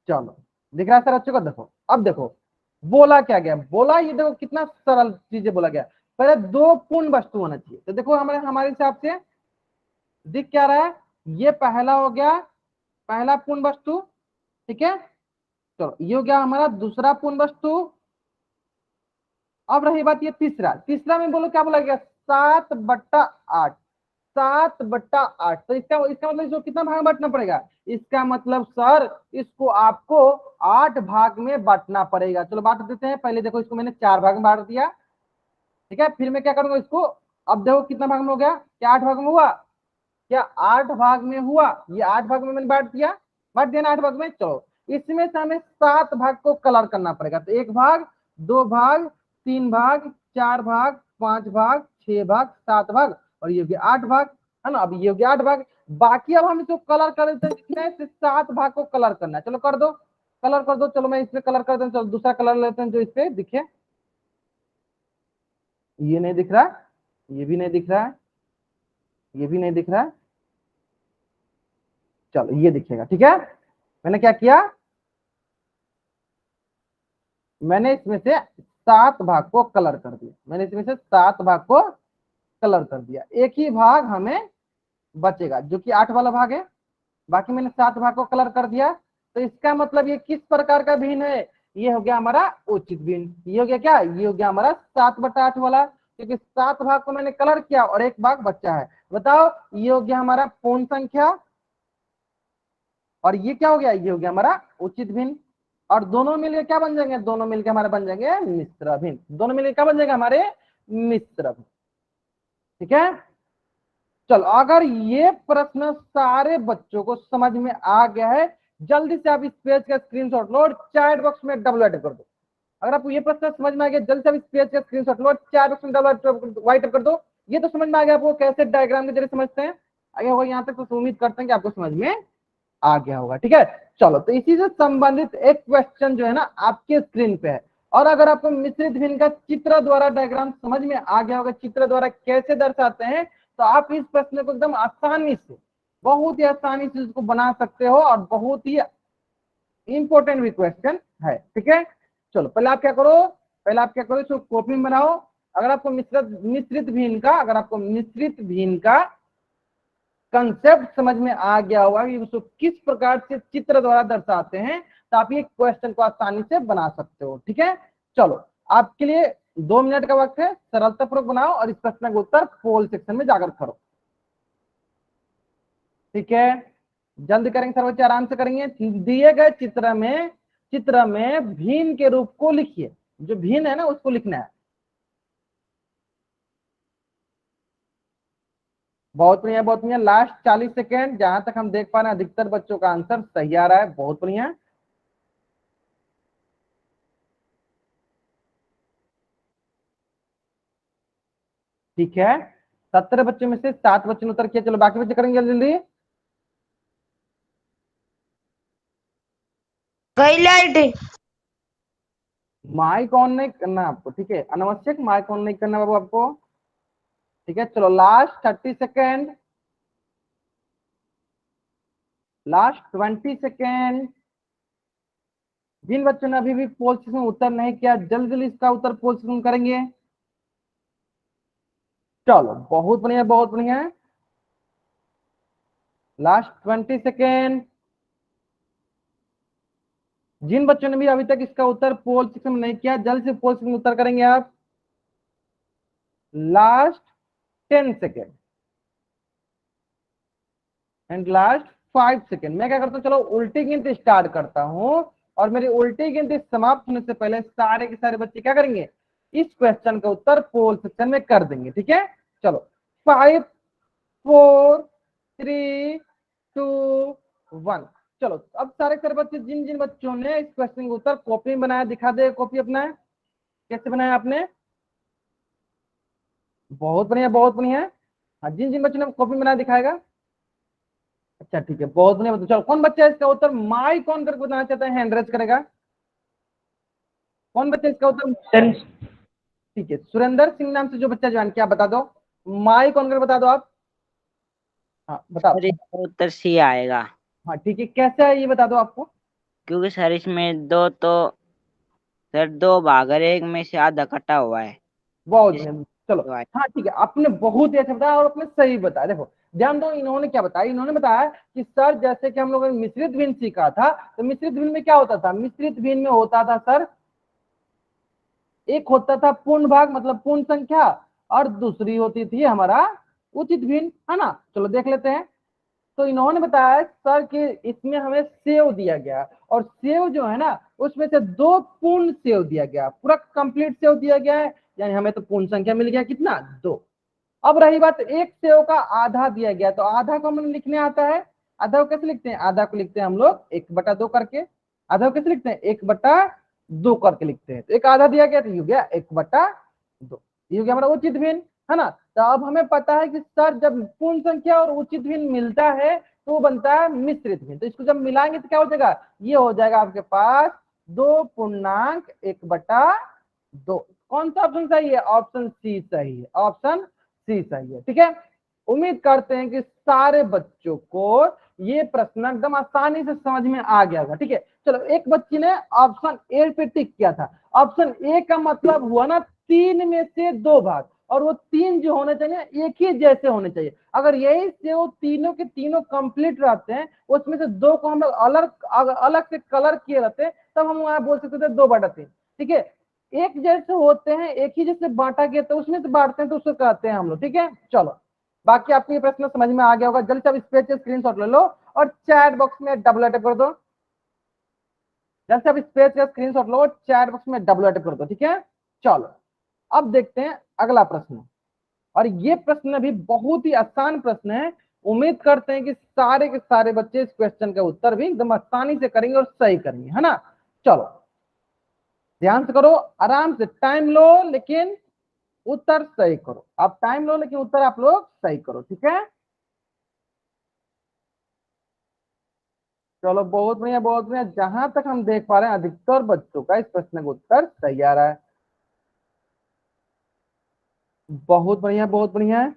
चलो दिख रहा है सर अच्छे को। देखो अब देखो बोला क्या गया, बोला ये देखो कितना सरल चीजें बोला गया। पहले 2 पूर्ण वस्तु होना चाहिए। तो देखो हमारे हमारे हिसाब से दिख क्या रहा है, ये पहला हो गया, पहला पूर्ण वस्तु। ठीक है, चलो ये हो गया हमारा दूसरा पूर्ण वस्तु। अब रही बात ये तीसरा, तीसरा में बोलो क्या बोला गया, 7/8, 7/8। तो इसका इसका मतलब इसको कितना भाग में बांटना पड़ेगा, इसका मतलब सर इसको आपको 8 भाग में बांटना पड़ेगा। चलो बांट देते हैं, पहले देखो इसको मैंने 4 भाग में बांट दिया। ठीक है, फिर मैं क्या करूंगा इसको, अब देखो कितना भाग में हो गया, क्या 8 भाग में हुआ, क्या 8 भाग में हुआ, ये 8 भाग में मैंने बांट दिया ना 8 भाग में। चलो इसमें से हमें 7 भाग को कलर करना पड़ेगा। तो 1 भाग, 2 भाग, 3 भाग, 4 भाग, 5 भाग, 6 भाग, 7 भाग, और ये हो गया 8 भाग, है ना। अब ये हो गया 8 भाग, बाकी अब हम इसको कलर कर देते हैं, कितने से 7 भाग को कलर करना है। चलो कर दो, कलर कर दो। चलो मैं इस पे कलर कर देता हूँ, चलो दूसरा कलर लेते हैं जो इस पे दिखे। ये नहीं दिख रहा, ये भी नहीं दिख रहा है, ये भी नहीं दिख रहा है। चलो ये दिखेगा, ठीक है। मैंने क्या किया, मैंने इसमें से 7 भाग को कलर कर दिया, मैंने इसमें से 7 भाग को कलर कर दिया। एक ही भाग हमें बचेगा जो कि 8 वाला भाग है, बाकी मैंने 7 भाग को कलर कर दिया। तो इसका मतलब ये किस प्रकार का भिन्न है, ये हो गया हमारा उचित भिन्न। ये हो गया क्या, ये हो गया हमारा 7/8 वाला, क्योंकि 7 भाग को मैंने कलर किया और 1 भाग बच्चा है। बताओ ये हो गया हमारा पूर्ण संख्या और ये क्या हो गया, ये हो गया हमारा उचित भिन्न। और दोनों मिलकर क्या बन जाएंगे, दोनों मिलकर हमारे बन जाएंगे मिश्र भिन्न। दोनों मिलकर क्या बन जाएगा हमारे मिश्र भिन्न। ठीक है, चलो अगर ये प्रश्न सारे बच्चों को समझ में आ गया है, जल्दी से आप इस पेज का स्क्रीनशॉट लो और चैट बॉक्स में डबल कर दो। अगर आपको ये प्रश्न समझ में आ गया, जल्दी से आप इस पेज का स्क्रीनशॉट लो और चैट बॉक्स में डबल कर दो। ये तो समझ में आ गया आपको कैसे डायग्राम के जरिए समझते हैं, आगे होगा यहाँ तक, तो उम्मीद करते हैं कि आपको समझ में आ गया होगा। ठीक है, चलो तो इसी से संबंधित एक क्वेश्चन जो है ना आपके स्क्रीन पे है, और अगर आपको मिश्रित भिन्न का चित्र द्वारा डायग्राम समझ में आ गया होगा, चित्र द्वारा कैसे दर्शाते हैं, तो आप इस प्रश्न को एकदम आसानी से, बहुत ही आसानी से इसको बना सकते हो और बहुत ही इंपॉर्टेंट भी क्वेश्चन है। ठीक है, चलो पहले आप क्या करो, इसको कॉपी में बनाओ। अगर आपको मिश्रित भिन्न का कंसेप्ट समझ में आ गया होगा कि उसको किस प्रकार से चित्र द्वारा दर्शाते हैं, तो आप ये क्वेश्चन को आसानी से बना सकते हो। ठीक है, चलो आपके लिए 2 मिनट का वक्त है, सरलतापूर्वक बनाओ और इस प्रश्न का उत्तर पोल सेक्शन में जाकर करो। ठीक है, जल्दी करेंगे सर, बच्चे आराम से करेंगे। दिए गए चित्र में भिन्न के रूप को लिखिए, जो भिन्न है ना उसको लिखना है। बहुत बढ़िया, बहुत बढ़िया। लास्ट 40 सेकेंड, जहां तक हम देख पा रहे हैं अधिकतर बच्चों का आंसर सही आ रहा है, बहुत बढ़िया। ठीक है, 17 बच्चों में से 7 बच्चों ने उत्तर किया। चलो बाकी बच्चे करेंगे जल्दी जल्दी। लाइट माइक ऑन नहीं करना आपको, ठीक है, अनावश्यक माइक ऑन नहीं करना बाबू आपको। ठीक है, चलो लास्ट 30 सेकेंड, लास्ट 20 सेकेंड। जिन बच्चों ने अभी भी पोल सेक्शन में उत्तर नहीं किया, जल्दी जल्दी इसका उत्तर पोल सेक्शन में करेंगे। चलो बहुत बढ़िया, बहुत बढ़िया। Last 20 second. जिन बच्चों ने भी अभी तक इसका उत्तर पोल सेक्शन में नहीं किया, जल्द से पोल सेक्शन में उत्तर करेंगे आप। Last 10 second and last 5 second. मैं क्या करता हूँ, चलो उल्टी गिनती स्टार्ट करता हूँ, और मेरी उल्टी गिनती समाप्त होने से पहले सारे के सारे बच्चे क्या करेंगे, इस क्वेश्चन का उत्तर पोल सेक्शन में कर देंगे। ठीक है, चलो 5 4 3 2 1। चलो अब सारे सारे बच्चे, जिन जिन बच्चों ने इस क्वेश्चन का उत्तर कॉपी में बनाया, दिखा दे कॉपी अपना, कैसे बनाया आपने। बहुत बढ़िया, बहुत बढ़िया। हाँ, जिन जिन बच्चों ने कॉपी बनाया दिखाएगा। अच्छा ठीक है, बहुत बढ़िया। चलो कौन बच्चा इसका उत्तर माइक ऑन करके बताना चाहता है, हैंड रेज करेगा। कौन बच्चा इसका उत्तर, ठीक है, सुरेंद्र सिंह नाम से जो बच्चा ज्वाइन किया, बता दो, माइक ऑन करके बता दो आप। हाँ बताओ। उत्तर सी आएगा। हाँ ठीक है, कैसे है ये बता दो आपको। क्योंकि सर इसमें दो भाग है, एक में से आधा कटा हुआ है। बहुत चलो, हाँ ठीक है, आपने बहुत ही अच्छा बताया और आपने सही बताया। देखो ध्यान दो, इन्होंने क्या बताया, इन्होंने बताया कि सर जैसे कि हम लोगों ने मिश्रित भिन्न सीखा था, तो मिश्रित भिन्न में क्या होता था, मिश्रित भिन्न में होता था सर, एक होता था पूर्ण भाग मतलब पूर्ण संख्या, और दूसरी होती थी हमारा उचित भिन्न, है ना। चलो देख लेते हैं। तो इन्होंने बताया सर कि इसमें हमें सेव दिया गया, और सेव जो है ना उसमें से 2 पूर्ण सेव दिया गया, पूरा कंप्लीट सेव दिया गया है, यानी हमें तो पूर्ण संख्या मिल गया कितना, 2। अब रही बात एक सेव का आधा दिया गया, तो आधा को हमें लिखने आता है। आधा को कैसे लिखते हैं, आधा को लिखते हैं हम लोग 1/2 करके। आधा को कैसे लिखते हैं, 1/2 करके लिखते हैं। तो एक आधा दिया गया तो ये हो गया 1/2, ये हो गया हमारा उचित भिन्न, है ना। तो अब हमें पता है कि सर जब पूर्ण संख्या और उचित भिन्न मिलता है तो वो बनता है मिश्रित भिन्न। तो इसको जब मिलाएंगे तो क्या हो जाएगा, ये हो जाएगा आपके पास 2.1/2। कौन सा ऑप्शन सही है, ऑप्शन सी सही है, ऑप्शन सी सही है। ठीक है, उम्मीद करते हैं कि सारे बच्चों को ये प्रश्न एकदम आसानी से समझ में आ गया होगा। ठीक है, चलो एक बच्ची ने ऑप्शन ए पे टिक किया था। ऑप्शन ए का मतलब हुआ ना 3 में से 2 भाग, और वो तीन जो होने चाहिए एक ही जैसे होने चाहिए। अगर यही से वो तीनों के तीनों कंप्लीट रहते हैं, उसमें से दो को हम लोग अलग अलग से कलर किए रहते हैं, तब हम वहां बोल सकते थे 2/3। ठीक है, एक जैसे होते हैं, एक ही जैसे बांटा गया तो उसमें से बांटते हैं तो उसको कहते हैं हम लोग। ठीक है, चलो बाकी आपको ये प्रश्न समझ में आ गया होगा। जल्दी से अब इस पेज से स्क्रीनशॉट ले लो और चैट बॉक्स में डबल अटैक कर दो। जल्दी से अब इस पेज का स्क्रीनशॉट लो, चैट बॉक्स में डबल अटैक कर दो। ठीक है, चलो अब देखते हैं अगला प्रश्न। और ये प्रश्न भी बहुत ही आसान प्रश्न है। उम्मीद करते हैं कि सारे के सारे बच्चे इस क्वेश्चन का उत्तर भी एकदम आसानी से करेंगे और सही करेंगे, है ना। चलो ध्यान से करो, आराम से टाइम लो, लेकिन उत्तर सही करो। आप टाइम लो लेकिन उत्तर आप लोग सही करो। ठीक है, चलो बहुत बढ़िया बहुत बढ़िया। जहां तक हम देख पा रहे हैं अधिकतर बच्चों का इस प्रश्न का उत्तर सही आ रहा है। बहुत बढ़िया बहुत बढ़िया।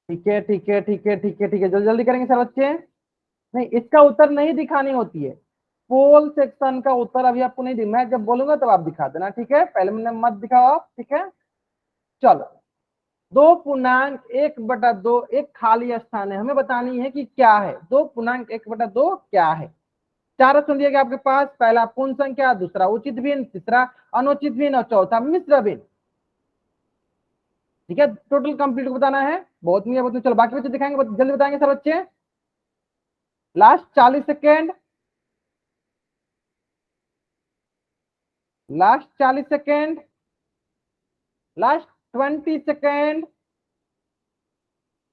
ठीक है ठीक है ठीक है ठीक है ठीक है, जल्दी जल्दी करेंगे सर बच्चे। नहीं, इसका उत्तर नहीं दिखानी होती है। पोल सेक्शन का उत्तर अभी आपको नहीं मैं जब बोलूंगा तब आप दिखा देना। ठीक है, पहले मैंने मत दिखाओ आप। ठीक है, चलो 2.1/2 एक खाली स्थान है, हमें बतानी है कि क्या है। 2.1/2 क्या है। चार ऑप्शन दिए गए आपके पास, पहला पूर्ण संख्या, दूसरा उचित भिन्न, तीसरा अनुचित भिन्न और चौथा मिश्र भिन्न। ठीक है, टोटल कंप्लीट को बताना है। बहुत नहीं है, बहुत नहीं। चलो बाकी बच्चे दिखाएंगे, जल्दी बताएंगे सर बच्चे। Last 40 second, last 40 second, last 20 second.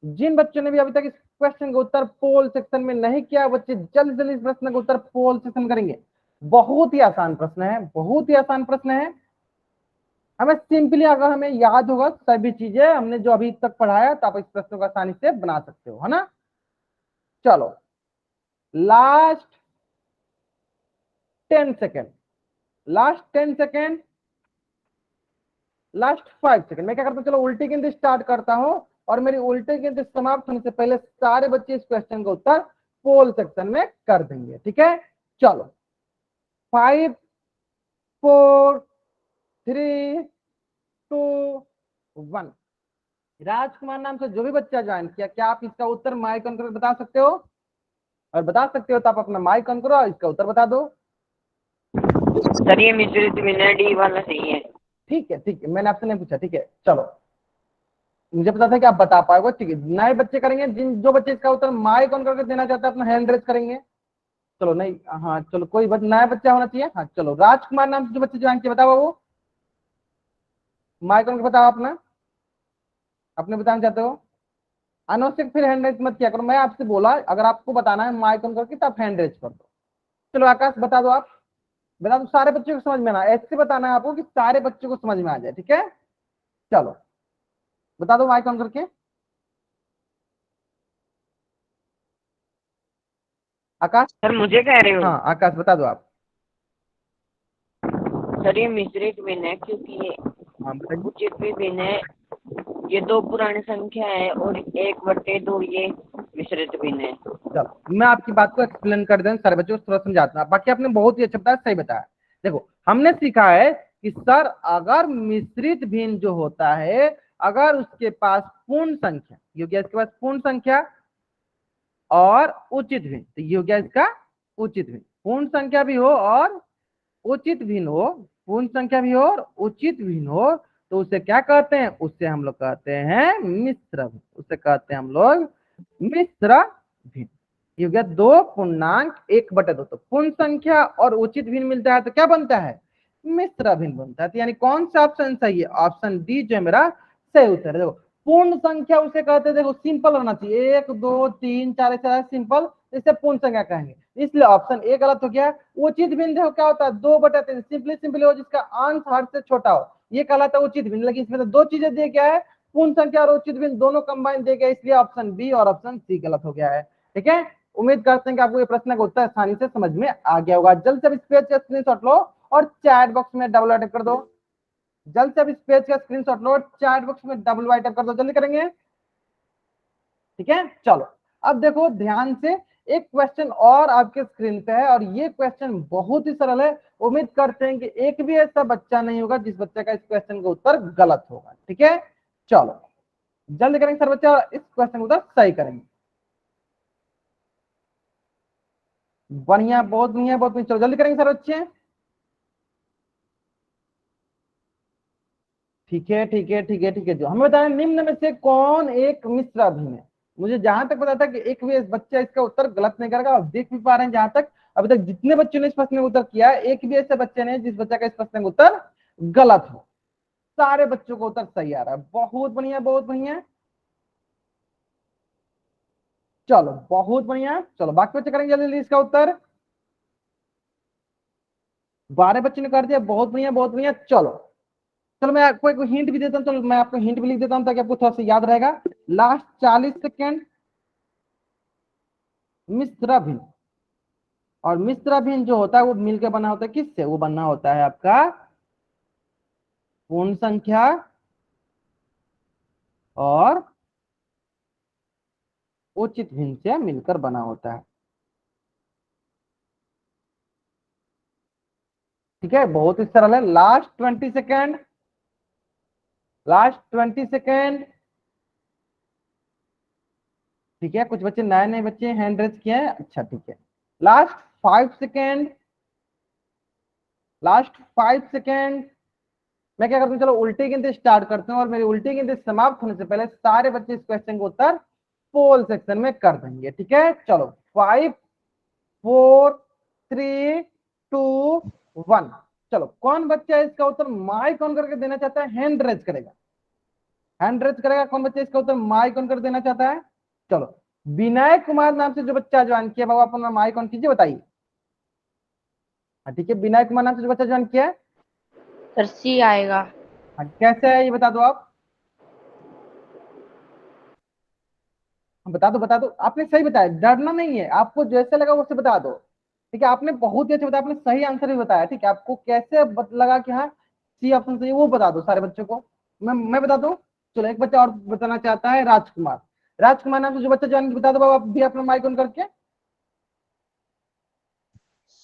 जिन बच्चों ने भी अभी तक इस क्वेश्चन का उत्तर पोल सेक्शन में नहीं किया, बच्चे जल्दी जल्दी इस प्रश्न का उत्तर पोल सेक्शन में करेंगे। बहुत ही आसान प्रश्न है, बहुत ही आसान प्रश्न है। हमें सिंपली अगर हमें याद होगा सभी चीजें हमने जो अभी तक पढ़ाया, तो आप इस प्रश्न को आसानी से बना सकते हो, है ना। चलो last 10 second, last 10 second, last 5 second. मैं क्या करता हूँ, चलो उल्टी गिनती स्टार्ट करता हूँ और मेरी उल्टी गिनती समाप्त होने से पहले सारे बच्चे इस क्वेश्चन का उत्तर पोल सेक्शन में कर देंगे। ठीक है, चलो 5 4 3 2 1। राजकुमार नाम से जो भी बच्चा ज्वाइन किया, क्या आप इसका उत्तर माइक ऑन करके बता सकते हो? और बता सकते हो तो आप अपना माइक ऑन करो और इसका उत्तर बता दो। सर ये मिश्रित भिन्न डी वाला सही है। ठीक है ठीक है, मैंने आपसे नहीं पूछा। ठीक है, चलो मुझे पता था कि आप बता पाओगे। ठीक है, नए बच्चे करेंगे, जिन जो बच्चे इसका उत्तर माइक ऑन करके देना चाहते हैं अपना हैंड रेज करेंगे। चलो नहीं, हाँ चलो कोई नया बच्चा होना चाहिए। हाँ चलो राजकुमार नाम से जो बच्चे ज्वाइन किए, बताओ वो माइक ऑन करके बताओ अपना, अपने बताना चाहते हो। अनावश्यक फिर हैंड रेज मत किया करो। मैं आपसे बोला अगर आपको बताना है माइक ऑन करके तो आप हैंड रेज कर दो। चलो आकाश बता दो, आप बता दो, सारे बच्चों को समझ में आना, ऐसे बताना है आपको कि सारे बच्चों को समझ में आ जाए। ठीक है, चलो बता दो माइक ऑन करके। आकाश, सर मुझे कह रहे हो? हाँ आकाश बता दो आप। सर ये मिश्रित भिन्न है क्योंकि ये हाँ बताइए। उचित भी भिन्न है। ये दो पुरानी संख्या है और 1/2 ये मिश्रित भिन्न है। चलो मैं आपकी बात को एक्सप्लेन कर दें सारे बच्चों को, थोड़ा समझाता हूँ। बाकी आपने बहुत ही अच्छा बताया, सही बताया। देखो हमने सीखा है कि सर अगर मिश्रित भिन्न जो होता है, अगर उसके पास पूर्ण संख्या, ये हो गया इसके पास पूर्ण संख्या और उचित भिन्न, तो ये हो गया इसका उचित भिन्न। पूर्ण संख्या भी हो और उचित भिन्न हो, पूर्ण संख्या भी हो और उचित भिन्न हो, तो उसे क्या कहते हैं? उससे हम लोग कहते हैं मिश्र भिन्न। उसे कहते हैं हम लोग मिश्र भिन्न। ये हो गया 2.1/2। तो पूर्ण संख्या और उचित भिन्न मिलता है तो क्या बनता है? मिश्र भिन्न बनता है। तो यानी कौन सा ऑप्शन सही है? ऑप्शन डी जो है मेरा सही उत्तर है। देखो पूर्ण संख्या उसे कहते हैं, देखो सिंपल होना चाहिए, 1 2 3 4 ऐसा सिंपल, इसे पूर्ण संख्या कहेंगे, इसलिए ऑप्शन ए गलत हो गया। उचित भिन्न देखो क्या होता है? 2/3, सिंपली सिंपली हो जिसका अंश हर से छोटा हो, ये कहलाता है उचित भिन्न। लेकिन इसमें तो दो चीजें दिए गया है, पूर्ण संख्या और उचित भिन्न दोनों कंबाइन दिए गए, इसलिए ऑप्शन बी और ऑप्शन सी गलत हो गया है। ठीक है, उम्मीद करते हैं कि आपको ये प्रश्न का उत्तर आसानी से समझ में आ गया होगा। जल्द से इस पेज का स्क्रीनशॉट लो और चैट बॉक्स में डबल अटैक कर दो। जल्द से इस पेज का स्क्रीनशॉट लो, चैट बॉक्स में डबल अटैक कर दो, जल्दी करेंगे। ठीक है, चलो अब देखो ध्यान से, एक क्वेश्चन और आपके स्क्रीन पे है और ये क्वेश्चन बहुत ही सरल है, उम्मीद करते हैं कि एक भी ऐसा बच्चा नहीं होगा जिस बच्चे का इस क्वेश्चन का उत्तर गलत होगा। ठीक है, चलो जल्दी करेंगे सर बच्चा, इस क्वेश्चन का उत्तर सही करेंगे। बढ़िया, बहुत बढ़िया, बहुत बढ़िया। चलो जल्दी करेंगे सर बच्चे। ठीक है, ठीक है, ठीक है, ठीक है। जो हमें बताएं निम्न में से कौन एक मिश्र अभिन्न है। मुझे जहां तक पता था कि एक भी बच्चा इसका उत्तर गलत नहीं करेगा। आप देख भी पा रहे हैं जहां तक अभी तक जितने बच्चों ने इस प्रश्न का उत्तर किया है, एक भी ऐसे बच्चे ने जिस बच्चे का इस प्रश्न का उत्तर गलत हो। सारे बच्चों का उत्तर सही आ रहा है। बहुत बढ़िया, बहुत बढ़िया। चलो बहुत बढ़िया। चलो बाकी बच्चे करेंगे जल्दी जल्दी इसका उत्तर। 12 बच्चों ने कर दिया। बहुत बढ़िया, बहुत बढ़िया। चलो चलो मैं आपको एक हिंट भी देता हूँ। चलो मैं आपको हिंट भी लिख देता हूँ ताकि आपको थोड़ा सा याद रहेगा। लास्ट 40 सेकेंड मिश्र भिन्न, और मिश्र भिन्न जो होता है वो मिलकर बना होता है किससे? वो बना होता है आपका पूर्ण संख्या और उचित भिन्न से मिलकर बना होता है। ठीक है, बहुत ही सरल है। Last 20 second, last 20 second. ठीक है, कुछ बच्चे नए नए बच्चे हैंड रेज किए हैं। अच्छा ठीक है, लास्ट 5 सेकेंड, लास्ट 5 सेकेंड। मैं क्या करता हूँ, चलो उल्टी गिनती स्टार्ट करते हैं और मेरी उल्टी गिनती समाप्त होने से पहले सारे बच्चे इस क्वेश्चन का उत्तर पोल सेक्शन में कर देंगे। ठीक है, चलो 5 4 3 2 1। चलो कौन बच्चा इसका उत्तर माइक ऑन करके देना चाहता है? हैंड रेज करेगा, हैंड रेज करेगा। कौन बच्चा इसका उत्तर माइक ऑन कर देना चाहता है? चलो विनय कुमार नाम से जो बच्चा ज्वाइन किया, बाबू अपना माइक ऑन कीजिए, बताइए। ठीक है, विनय कुमार नाम से जो बच्चा ज्वाइन किया है, सर सी आएगा। कैसे है ये बता दो आप। बता दो, बता दो। आपने सही बताया, डरना नहीं है, आपको जैसे लगा वैसे बता दो। ठीक है, आपने बहुत ही अच्छा बताया, आपने सही आंसर भी बताया। ठीक है, आपको कैसे लगा कि हाँ सी ऑप्शन सही है वो बता दो सारे बच्चों को। मैं बता दूं। चलो एक बच्चा और बताना चाहता है, राजकुमार। राजकुमार नाम से जो बच्चा ज्वाइन, बता दो बाबा आप भी अपना माइक ऑन करके।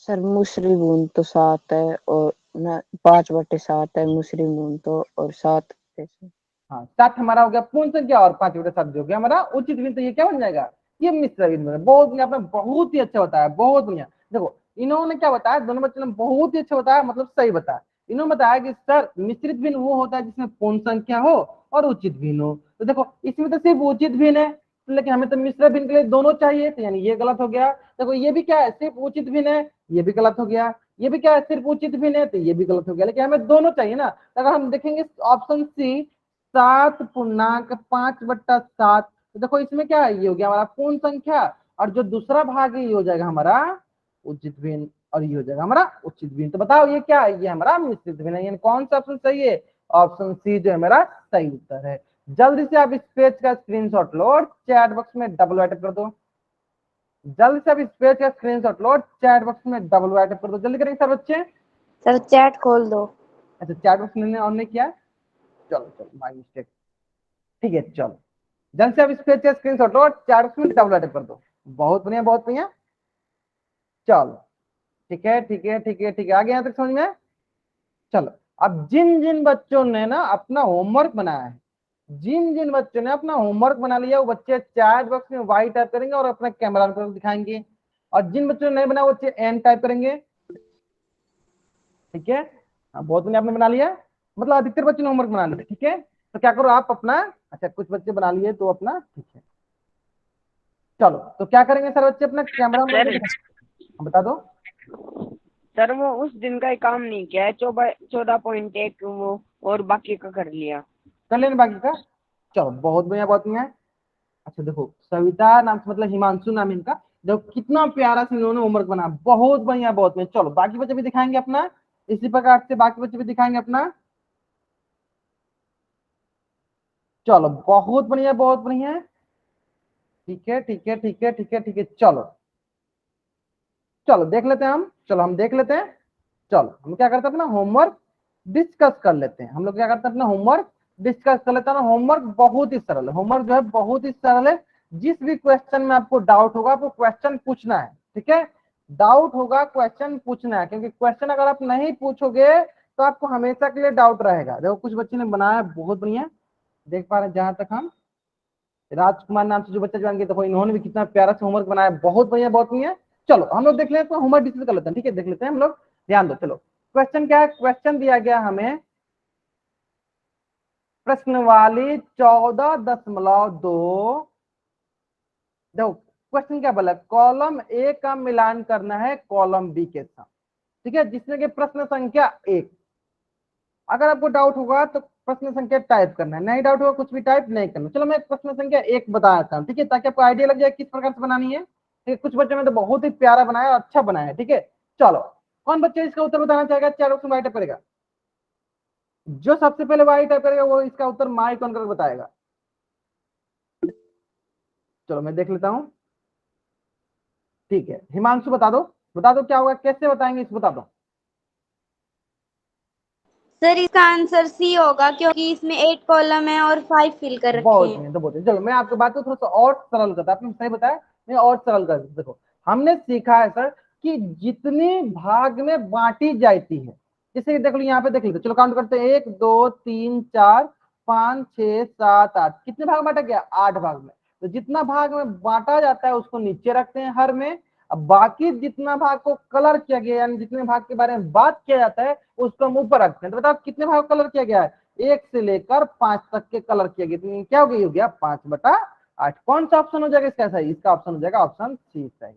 सर मुसरी बूंद तो 7 है और ना 5/7 है मुसरी बूंद तो, और 7 ऐसे। हाँ 7 हमारा हो गया पूर्ण संख्या और 5/7 हो गया हमारा उचित भिन्न। तो ये क्या बन जाएगा? ये मिश्र भिन्न। बहुत बढ़िया, आपने बहुत ही अच्छा बताया, बहुत बढ़िया। देखो इन्होंने क्या बताया, दोनों बच्चों ने बहुत ही अच्छा बताया, मतलब सही बताया। इन्होंने बताया कि सर मिश्रित भिन्न वो होता है जिसमें पूर्ण संख्या हो और उचित भिन्न हो। तो देखो इसमें तो सिर्फ उचित भिन्न है, लेकिन हमें तो मिश्र भिन्न के लिए दोनों चाहिए, तो यानी ये गलत हो गया। देखो ये भी क्या है, सिर्फ उचित भिन्न है, ये भी गलत हो गया। ये भी क्या है, सिर्फ उचित भिन्न है, तो ये भी गलत हो गया। लेकिन हमें दोनों चाहिए ना। अगर हम देखेंगे ऑप्शन सी 7/5/7, तो देखो इसमें क्या है, ये हो गया हमारा पूर्ण संख्या, और जो दूसरा भाग है ये हो जाएगा हमारा उचित भिन्न, और ये हो जाएगा हमारा उचित भिन्न। तो बताओ ये क्या है? ये हमारा मिश्रित भिन्न है। यानी कौन सा ऑप्शन सही है? ऑप्शन सी जो है मेरा सही उत्तर है। जल्दी से आप इस पेज का स्क्रीनशॉट लो और चैट बॉक्स में डबल टाइप कर दो। जल्दी से आप इस पेज का स्क्रीनशॉट लो और चैट बॉक्स में डबल टाइप कर दो। जल्दी करेंगे सर बच्चे। सर चैट खोल दो। अच्छा चैट बॉक्स ने ऑन नहीं किया, चलो चलो माय मिस्टेक। ठीक है चलो जल्द से आप इस पेज का स्क्रीनशॉट लो और चैट बॉक्स में डबल टाइप कर दो। बहुत बढ़िया, बहुत बढ़िया। चलो ठीक है, ठीक है, ठीक है, ठीक है, आगे यहाँ तक समझ में। चलो अब जिन जिन बच्चों ने ना अपना होमवर्क बनाया है, जिन जिन बच्चों ने अपना होमवर्क बना लिया, वो बच्चे चैट बॉक्स में वाई टाइप करेंगे और अपना कैमरा पर दिखाएंगे, और जिन बच्चों ने नहीं बनाया वो बच्चे एन टाइप करेंगे। ठीक है, हाँ बहुत बढ़िया, आपने बना लिया, मतलब अधिकतर बच्चों ने होमवर्क बना लिया। ठीक है, तो क्या करो आप अपना, अच्छा कुछ बच्चे बना लिए तो अपना, ठीक है चलो तो क्या करेंगे सर बच्चे अपना कैमरा में बता दो। सर वो उस दिन का ही काम नहीं किया है, 14.1 वो, और बाकी का कर लिया। कर लेना बाकी का। चलो बहुत बढ़िया, बहुत बढ़िया। अच्छा देखो सविता नाम से, मतलब हिमांशु नाम है इनका। देखो कितना प्यारा से इन्होंने होमवर्क बना, बहुत बढ़िया, बहुत बढ़िया। चलो बाकी बच्चे भी दिखाएंगे अपना, इसी प्रकार से बाकी बच्चे भी दिखाएंगे अपना। चलो बहुत बढ़िया, बहुत बढ़िया। ठीक है, ठीक है, ठीक है, ठीक है, ठीक है। चलो चलो देख लेते हैं हम, चलो हम देख लेते हैं। चलो हम क्या करते हैं, अपना होमवर्क डिस्कस कर लेते हैं। हम लोग क्या करते हैं, अपना होमवर्क डिस्कस कर लेते हैं। होमवर्क बहुत ही सरल है, होमवर्क जो है बहुत ही सरल है। जिस भी क्वेश्चन में आपको डाउट होगा आपको क्वेश्चन पूछना है। ठीक है, डाउट होगा, क्वेश्चन पूछना है, क्योंकि क्वेश्चन अगर आप नहीं पूछोगे तो आपको हमेशा के लिए डाउट रहेगा। देखो कुछ बच्चे ने बनाया बहुत बढ़िया, देख पा रहे हैं, जहां तक हम राजकुमार नाम से जो बच्चा ज्वाइन किया, देखो इन्होंने भी कितना प्यारा सा होमवर्क बनाया, बहुत बढ़िया बहुत बढ़िया। चलो हम लोग देख लेते हैं, होमवर्क डिस्कस कर लेते हैं, ठीक है, देख लेते हैं हम लोग, ध्यान दो। चलो क्वेश्चन क्या है, क्वेश्चन दिया गया हमें प्रश्न वाली 14.2। देखो क्वेश्चन क्या बोला, कॉलम ए का मिलान करना है कॉलम बी के साथ, ठीक है, जिसमें कि प्रश्न संख्या 1। अगर आपको डाउट होगा तो प्रश्न संख्या टाइप करना है, नहीं डाउट होगा कुछ भी टाइप नहीं करना। चलो मैं प्रश्न संख्या 1 बताता हूँ, ठीक है, ताकि आपको आइडिया लग जाए किस प्रकार से बनानी है। ठीक है, कुछ बच्चों ने तो बहुत ही प्यारा बनाया और अच्छा बनाया है, ठीक है। चलो कौन बच्चा इसका उत्तर बताना चाहेगा, चार ऑप्शन वाइट करेगा, जो सबसे पहले वाइट टाइप करेगा वो इसका उत्तर माइक ऑन करके बताएगा। चलो मैं देख लेता हूँ, ठीक है, हिमांशु बता दो, बता दो क्या होगा, कैसे बताएंगे इस, बता दो। सर इसका आंसर सी होगा, क्योंकि इसमें 8 कॉलम है और 5 फिल कर रखे बहुत हैं। बढ़िया, तो बहुत बढ़िया। चलो मैं आपकी बात को थोड़ा सा और सरल करता, आपने सही बताया, मैं और सरल कर, देखो हमने सीखा है सर कि जितनी भाग में बांटी जाती है, जैसे कि देख लो यहाँ पे देख लो, चलो काउंट करते हैं, 1 2 3 4 5 6 7 8, कितने भाग में बांटा गया, 8 भाग में। तो जितना भाग में बांटा जाता है उसको नीचे रखते हैं हर में, अब बाकी जितना भाग को कलर किया गया, यानी जितने भाग के बारे में बात किया जाता है उसको हम ऊपर रखते हैं। तो बताओ कितने भाग कलर किया गया है, 1 से लेकर 5 तक के कलर किया गया, तो क्या हो गया, हो गया 5/8। कौन सा ऑप्शन हो जाएगा इसका सही, इसका ऑप्शन हो जाएगा ऑप्शन सी सही,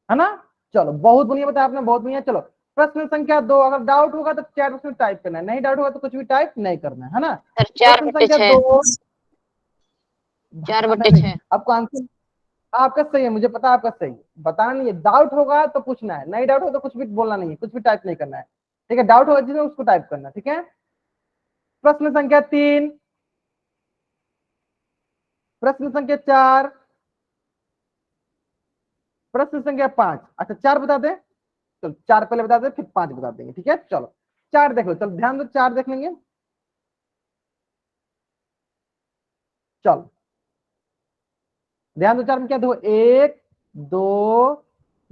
है ना। चलो बहुत बढ़िया बताया आपने, बहुत बढ़िया। चलो प्रश्न संख्या 2, अगर डाउट होगा तो चैट बॉक्स में टाइप करना है, नहीं डाउट होगा तो कुछ भी टाइप नहीं करना है ना। सर प्रश्न संख्या 2, 4/6। आपको आंसर आपका सही है, मुझे पता है आपका सही है, बताना नहीं है, डाउट होगा तो पूछना है, नहीं डाउट होगा तो कुछ भी बोलना नहीं है, कुछ भी टाइप नहीं करना है, ठीक है, डाउट होगा जिसमें उसको टाइप करना है, ठीक है। प्रश्न संख्या 3, प्रश्न संख्या 4, प्रश्न संख्या 5। अच्छा 4 बता दे, चलो 4 पहले बता दे फिर 5 बता देंगे, ठीक है। चलो 4 देख लो, चलो ध्यान दो, 4 देख लेंगे। चलो ध्यान दो, 4 में क्या, देखो 1 2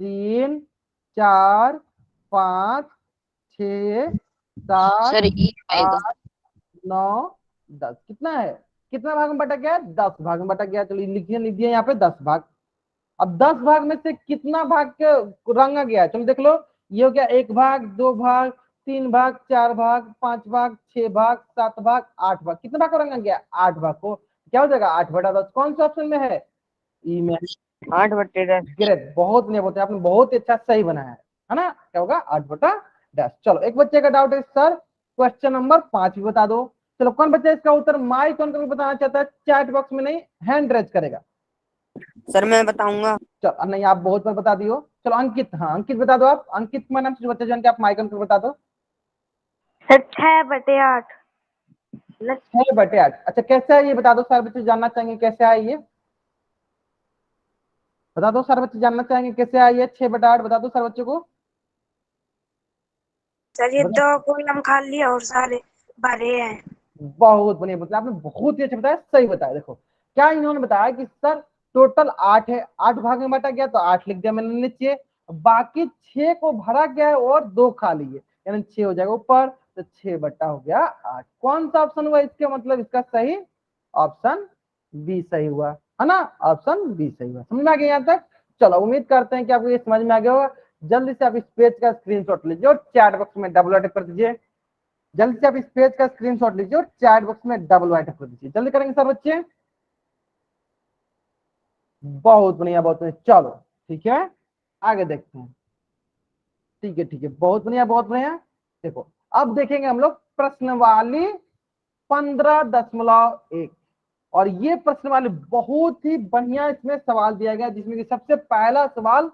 3 4 5 6 7 सर ई आएगा। 8 9 10, कितना है, कितना भाग में बटा गया है, 10 भाग में बटा गया। चलो लिख दिया यहाँ पे 10 भाग। अब 10 भाग में से कितना भाग के रंगा गया है, चलो देख लो, ये हो गया 1 भाग 2 भाग 3 भाग 4 भाग 5 भाग 6 भाग 7 भाग 8 भाग, कितने भाग को रंगा गया, 8 भाग को। क्या हो जाएगा 8/10, कौन सा ऑप्शन में है, ई में। 8/10। ग्रेट, बहुत नहीं बोलते आपने, बहुत ही अच्छा सही बनाया है ना, क्या होगा 8/10। चलो एक बच्चे का डाउट है, सर क्वेश्चन नंबर 5 भी बता दो। चलो कौन बच्चा इसका उत्तर माइक ऑन करके बताना चाहता है, चैट बॉक्स में नहीं, हैंड रेज करेगा। सर मैं बताऊंगा। चलो नहीं, आप बहुत बार बता दियो। चलो अंकित, हाँ अंकित बता दो आप, अंकित कुमार नाम से जो बच्चा जान के आप माइक ऑन करके बता दो। सर 6/8। 6/8, अच्छा कैसे है ये बता दो, सारे बच्चे जानना चाहेंगे कैसे है ये, बता दो, सारे बच्चे जानना चाहेंगे कैसे है ये 6/8, बता दो सारे बच्चों को। सर ये 2 कॉलम खाली और सारे भरे हैं। बहुत बढ़िया, मतलब आपने बहुत ही अच्छा बताया, सही बताया। देखो क्या इन्होंने बताया कि सर टोटल 8 है, 8 भाग में बांटा गया तो 8 लिख दिया मैंने नीचे, बाकी 6 को भरा गया है और 2 खाली है, यानी 6 हो जाएगा ऊपर, तो 6 बटा हो गया 8। कौन सा ऑप्शन हुआ इसके, मतलब इसका सही ऑप्शन बी सही हुआ, है ना, ऑप्शन बी सही हुआ। समझ में आ गया यहाँ तक। चलो उम्मीद करते हैं कि आपको ये समझ में आ गया होगा। जल्दी से आप इस पेज का स्क्रीनशॉट लीजिए और चैट बॉक्स में डबल टाइप कर दीजिए, जल्दी से आप इस पेज का स्क्रीनशॉट लीजिए और चैट बॉक्स में डबल वाइट कर दीजिए, जल्दी करेंगे सर बच्चे। बहुत बढ़िया बहुत बढ़िया, चलो ठीक है आगे देखते हैं। ठीक है ठीक है, बहुत बढ़िया बहुत बढ़िया। देखो अब देखेंगे हम लोग प्रश्नवाली 15.1, और ये प्रश्नवाली बहुत ही बढ़िया इसमें सवाल दिया गया, जिसमें कि सबसे पहला सवाल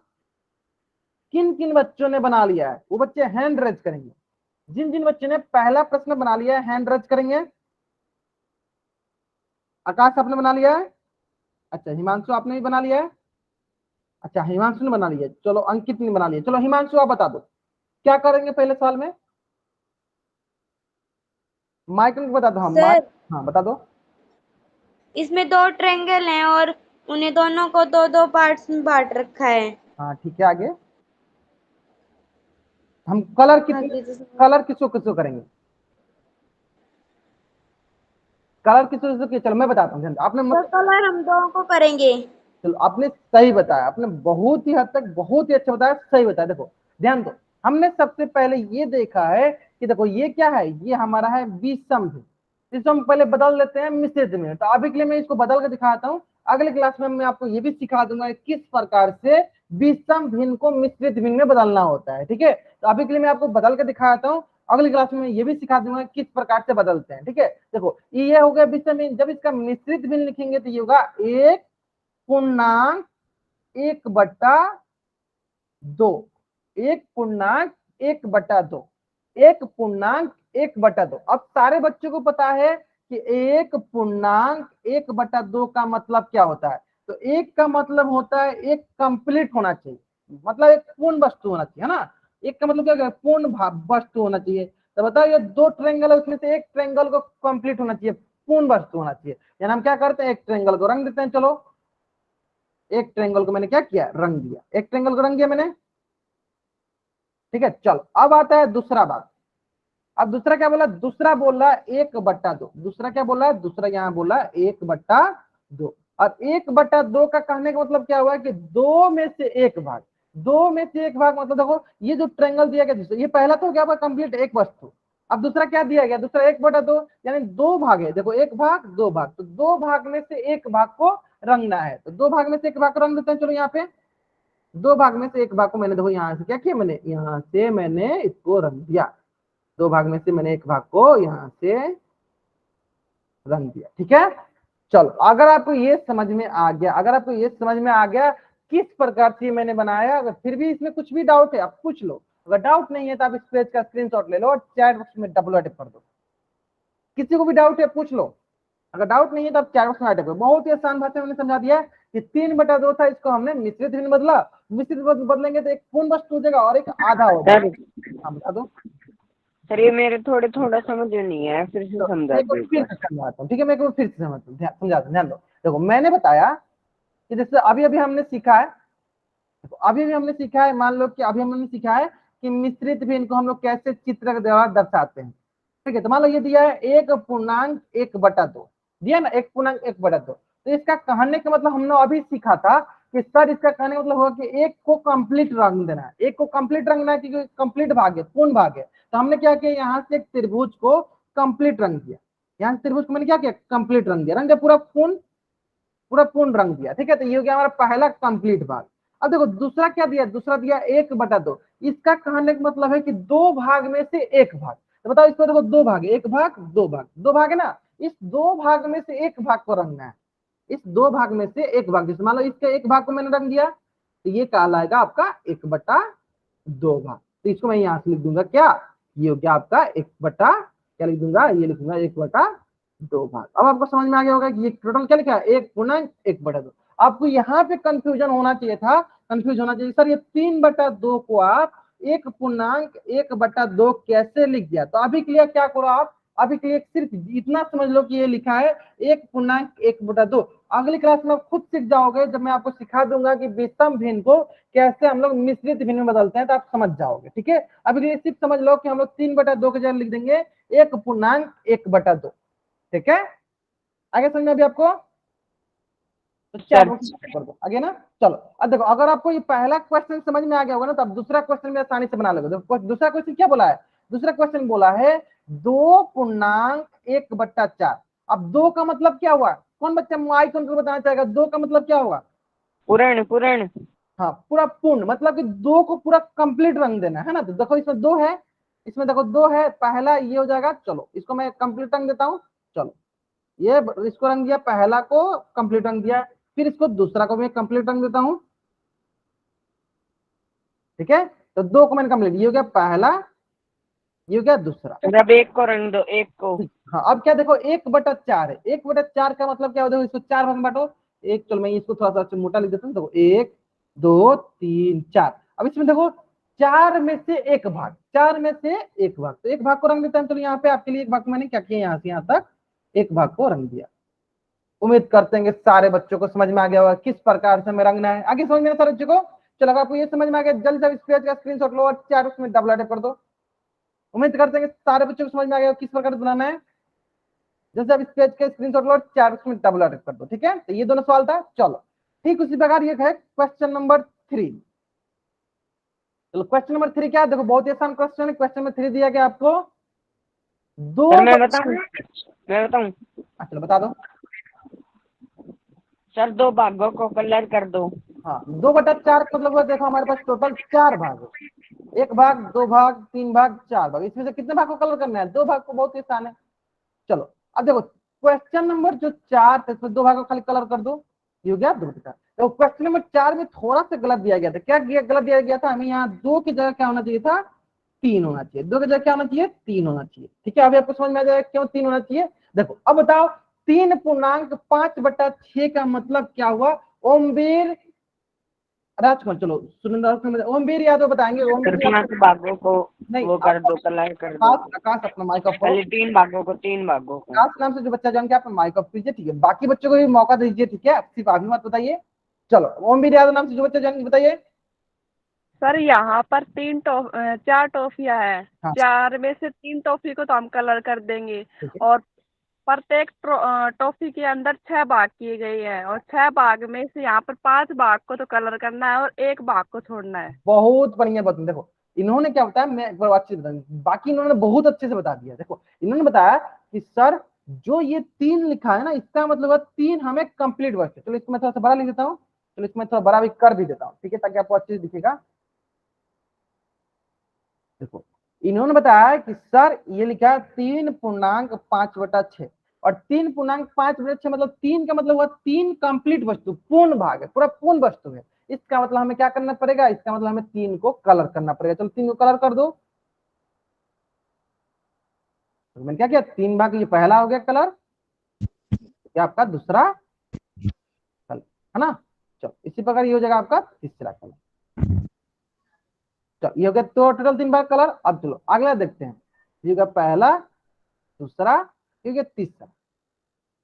किन किन बच्चों ने बना लिया है, वो बच्चे हैंड रेज करेंगे। जिन जिन बच्चों ने पहला प्रश्न बना लिया है हैंड रेज करेंगे। आकाश आपने बना लिया है, अच्छा हिमांशु आपने भी बना लिया है, अच्छा हिमांशु ने बना लिया, चलो अंकित ने बना लिया। चलो हिमांशु आप बता दो क्या करेंगे पहले सवाल में, माइक को बता दो। हाँ माइक, सर हाँ बता दो। इसमें 2 ट्रायंगल हैं और उन्हें दोनों को 2-2 पार्ट्स में बांट रखा है। हाँ ठीक है आगे। हम कलर हाँ जी, कलर किसको किसको करेंगे, कलर किसको, चलो मैं बताता हूँ, आपने तो कलर हम दोनों को करेंगे। चलो आपने सही बताया, आपने बहुत ही हद तक बहुत ही अच्छा बताया, सही बताया। देखो ध्यान दो, हमने सबसे पहले ये देखा है कि देखो ये क्या है, ये हमारा है विषम भिन्न, इसको हम पहले बदल देते हैं मिश्रित भिन्न। तो अभी के लिए मैं इसको बदल के दिखाता हूँ, अगले क्लास में मैं आपको ये भी सिखा दूंगा किस प्रकार से विषम भिन्न को मिश्रित भिन्न में बदलना होता है। ठीक है, तो अभी के लिए मैं आपको बदल के दिखाता हूँ, अगली क्लास में ये भी सिखा दूंगा किस प्रकार से बदलते हैं। ठीक है, देखो ये हो गया विषम भिन्न, जब इसका मिश्रित भिन्न लिखेंगे तो ये होगा 1/1/2, 1/1/2, 1/1/2। अब सारे बच्चों को पता है कि 1/1/2 का मतलब क्या होता है। तो एक का मतलब होता है एक कंप्लीट होना चाहिए, मतलब एक पूर्ण वस्तु होना चाहिए, है ना। एक का मतलब क्या है, पूर्ण वस्तु होना चाहिए। तो बताओ ये दो ट्रायंगल है, उसमें से एक ट्रायंगल को कंप्लीट होना चाहिए, पूर्ण वस्तु होना चाहिए। यानी हम क्या करते हैं, एक ट्रायंगल को रंग देते हैं। चलो एक ट्रायंगल को मैंने क्या किया, रंग दिया, एक ट्रायंगल को रंग दिया मैंने। ठीक है, चल अब आता है दूसरा बात। अब दूसरा क्या बोला, दूसरा बोल रहा है 1/2, दूसरा क्या बोल रहा है, दूसरा यहाँ बोला 1/2। और 1/2 का कहने का मतलब क्या हुआ कि दो में से एक भाग, दो में से एक भाग मतलब देखो ये जो ट्रायंगल दिया गया दूसरा, ये पहला तो क्या हुआ कंप्लीट एक वस्तु। अब दूसरा क्या दिया गया, दूसरा 1/2, यानी दो भाग है। देखो एक भाग दो भाग, तो दो भाग में से एक भाग को रंगना है, तो दो भाग में से एक भाग को रंग देते हैं। चलो यहाँ पे दो भाग में से एक भाग को मैंने देखो यहाँ से क्या किया, मैंने यहाँ से मैंने इसको रंग दिया, दो भाग में से मैंने एक भाग को यहाँ से रंग दिया। ठीक है, चलो अगर आपको ये समझ में आ गया, अगर आपको ये समझ में आ गया किस प्रकार से मैंने बनाया, अगर फिर भी इसमें कुछ भी डाउट है आप पूछ लो, अगर डाउट नहीं है तो आप इस पेज का स्क्रीनशॉट ले लो और चैट बॉक्स में डबल कर दो। किसी को भी डाउट है पूछ लो, अगर डाउट नहीं है तो आप चैट बॉक्स में टाइप करो। बहुत ही आसान भाषा में मैंने समझा दिया कि 3/2 था, इसको हमने मिश्रित भिन्न बदला, मिश्रित बदलेंगे तो एक पूर्ण वस्तु हो जाएगा और एक आधा हो जाएगा। हाँ बता दो सर ये मेरे थोड़ा समझ में नहीं है, फिर से समझा मैं फिर से समझाता हूँ। ठीक है, मैं फिर से समझाता हूँ, ध्यान दो। देखो मैंने बताया कि जैसे अभी अभी हमने सीखा है, देखो अभी अभी हमने सीखा है, मान लो कि अभी हमने सीखा है कि मिश्रित भिन्न को हम लोग कैसे चित्र के द्वारा दर्शाते हैं। ठीक है, तो मान लो ये दिया है 1/1/2, दिया ना 1/1/2। तो इसका कहने का मतलब हमने अभी सीखा था कि सर इसका कहने का मतलब होगा कि एक को कंप्लीट रंग देना है, एक को कंप्लीट रंगना है क्योंकि कंप्लीट भाग है, पूर्ण भाग है। तो हमने क्या किया, यहाँ से एक त्रिभुज को कंप्लीट रंग दिया, यहाँ से त्रिभुज को मैंने क्या किया, कंप्लीट रंग दिया, रंग दिया पूरा पूर्ण रंग दिया। ठीक है, तो ये हो गया हमारा पहला कंप्लीट भाग। अब देखो दूसरा क्या दिया, दूसरा दिया 1/2। इसका कहने का मतलब है कि दो भाग में से एक भाग। तो बताओ इसको, देखो दो भाग, एक भाग दो भाग, दो भाग है ना, इस दो भाग में से एक भाग को रंगना है, इस दो भाग में से एक भाग। जैसे मान लो इसके एक भाग को मैंने रंग दिया तो ये कहलाएगा आपका 1/2 भाग। तो इसको मैं यहाँ से लिख दूंगा क्या, ये हो गया आपका 1/, क्या लिख दूंगा, ये लिखूंगा 1/2 भाग। अब आपको समझ में आ गया होगा कि ये टोटल क्या लिखा है, 1/1/2। आपको यहाँ पे कंफ्यूजन होना चाहिए था, कंफ्यूज होना चाहिए सर ये 3/2 को आप 1/1/2 कैसे लिख दिया। तो अभी के लिए क्या करो आप, अभी के लिए सिर्फ इतना समझ लो कि ये लिखा है 1/1/2। अगली क्लास में आप खुद सीख जाओगे, जब मैं आपको सिखा दूंगा कि विषम भिन्न को कैसे हम लोग मिश्रित भिन्न में बदलते हैं, तो आप समझ जाओगे। ठीक है, अभी के लिए सिर्फ समझ लो कि हम लोग 3/2 के जगह लिख देंगे 1/1/2। ठीक है, आगे समझ में अभी आपको, तो चैट बॉक्स में कर दो आगे ना। चलो अब देखो, अगर आपको ये पहला क्वेश्चन समझ में आ गया होगा ना, तो अब दूसरा क्वेश्चन भी आसानी से बना लोगे। देखो दूसरा क्वेश्चन क्या बोला है, दूसरा क्वेश्चन बोला है 2/1/4। अब दो का मतलब क्या हुआ, कौन बच्चा आई कौन बताना चाहेगा, दो का मतलब क्या होगा, पूर्ण। हाँ पूरा पूर्ण, मतलब कि दो को पूरा कंप्लीट रंग देना है ना। तो देखो इसमें दो है, इसमें देखो दो है, पहला ये हो जाएगा। चलो इसको मैं कंप्लीट रंग देता हूँ। चलो ये इसको रंग दिया, पहला को कंप्लीट रंग दिया, फिर इसको दूसरा को मैं कंप्लीट रंग देता हूं। ठीक है, तो दो को मैंने कंप्लीट, ये हो गया पहला, ये हो गया दूसरा। अब एक को रंग दो, एक को। हाँ अब क्या देखो 1/4 है, 1/4 का मतलब क्या होता है, इसको चार भाग में बांटो। एक, चलो मैं इसको थोड़ा सा मोटा लिख देता हूँ। देखो 1 2 3 4। अब इसमें देखो चार में से एक भाग, चार में से एक भाग, तो एक भाग को रंग देता है। तो यहाँ पे आपके लिए एक भाग मैंने क्या किया, यहाँ से यहाँ तक एक भाग को रंग दिया। उम्मीद करते हैं कि सारे बच्चों को समझ में आ गया होगा किस प्रकार से हमें रंगना है। आगे समझ में सारे बच्चों को, चलो अगर आपको ये समझ में आ गया, जल्दी से इस पेज का स्क्रीनशॉट लो और चैट बॉक्स में डबल टाइप कर दो। उम्मीद करते हैं कि सारे बच्चों को समझ में आ गया किस प्रकार से बनाना है। जैसे आप इस पेज के स्क्रीनशॉट लो और चैट बॉक्स में डबल टाइप कर दो, ठीक है। तो ये दोनों सवाल था। चलो ठीक उसी प्रकार ये है क्वेश्चन नंबर 3। चलो क्वेश्चन नंबर 3 क्या है, देखो बहुत ही आसान क्वेश्चन है। क्वेश्चन नंबर 3 दिया गया आपको दो सर मैं बताऊं चलो बता दो। सर 2 भागों को कलर कर दो। हाँ 2/4 मतलब हुआ, देखो हमारे पास टोटल 4 भाग है। 1 भाग, 2 भाग, 3 भाग, 4 भाग। इसमें से कितने भाग को कलर करना है? 2 भाग को, बहुत ही आसान है। चलो अब देखो क्वेश्चन नंबर जो 4 था इसमें 2 भाग को खाली कलर कर दो, ये हो गया 2/4। तो क्वेश्चन नंबर 4 में थोड़ा सा गलत दिया गया था। क्या गलत दिया गया था? हमें यहाँ 2 की जगह क्या होना चाहिए था? 3 होना चाहिए। 2 की जगह क्या होना चाहिए? 3 होना चाहिए, ठीक है। अभी आपको समझ में आ जाएगा क्यों 3 होना चाहिए। देखो अब बताओ 3.5/6 का मतलब क्या हुआ? ओमवीर राजकुमार, चलो सुरेंद्र, ओमवीर यादव बताएंगे। सर ओमवीर 5 भागों को नहीं, वो कर दो, कलर कर दो। आकाश अपना माइक ऑफ करो। पहले 3 भागों को 3 भागों को। आकाश नाम से जो बच्चा जान के आप माइक ऑफ कीजिए, ठीक है। बाकी बच्चों को भी मौका दीजिए, ठीक है। सिर्फ अभी मत बताइए। चलो ओमवीर यादव नाम से जो बच्चा जान बताइए। सर यहाँ पर 4 टॉफियाँ हैं। हाँ 4 में से 3 टॉफी को तो हम कलर कर देंगे ठीक है। और प्रत्येक टॉफी के अंदर 6 भाग किए गए हैं और 6 भाग में से यहाँ पर 5 भाग को तो कलर करना है और 1 भाग को छोड़ना है। बहुत बढ़िया बात। देखो इन्होंने क्या बताया, मैं एक बार अच्छे से बताऊंगी। बाकी इन्होंने बहुत अच्छे से बता दिया। देखो इन्होंने बताया कि सर जो ये 3 लिखा है ना, इसका मतलब है 3 हमें कंप्लीट वर्क है। चलो इसको मैं थोड़ा सा बड़ा लिख देता हूँ। चलो इसमें थोड़ा बड़ा भी कर भी देता हूँ, ठीक है, ताकि आपको अच्छे से दिखेगा। देखो इन्होंने बताया कि सर ये लिखा है 3.5/6 और 3.5/6 मतलब 3 का मतलब हुआ 3 कंप्लीट वस्तु, पूर्ण भाग है, पूरा पूर्ण वस्तु है। इसका मतलब हमें क्या करना पड़ेगा? इसका मतलब हमें 3 को कलर करना पड़ेगा। चलो 3 को कलर कर दो। तो मैंने क्या किया, 3 भाग, ये पहला हो गया कलर, ये आपका दूसरा कलर है ना। चलो इसी प्रकार ये हो जाएगा आपका तीसरा कलर। चलो ये हो गया तो टोटल 3 भाग कलर। अब चलो अगला देखते हैं। ये होगा पहला, दूसरा, ये हो गया तीसरा,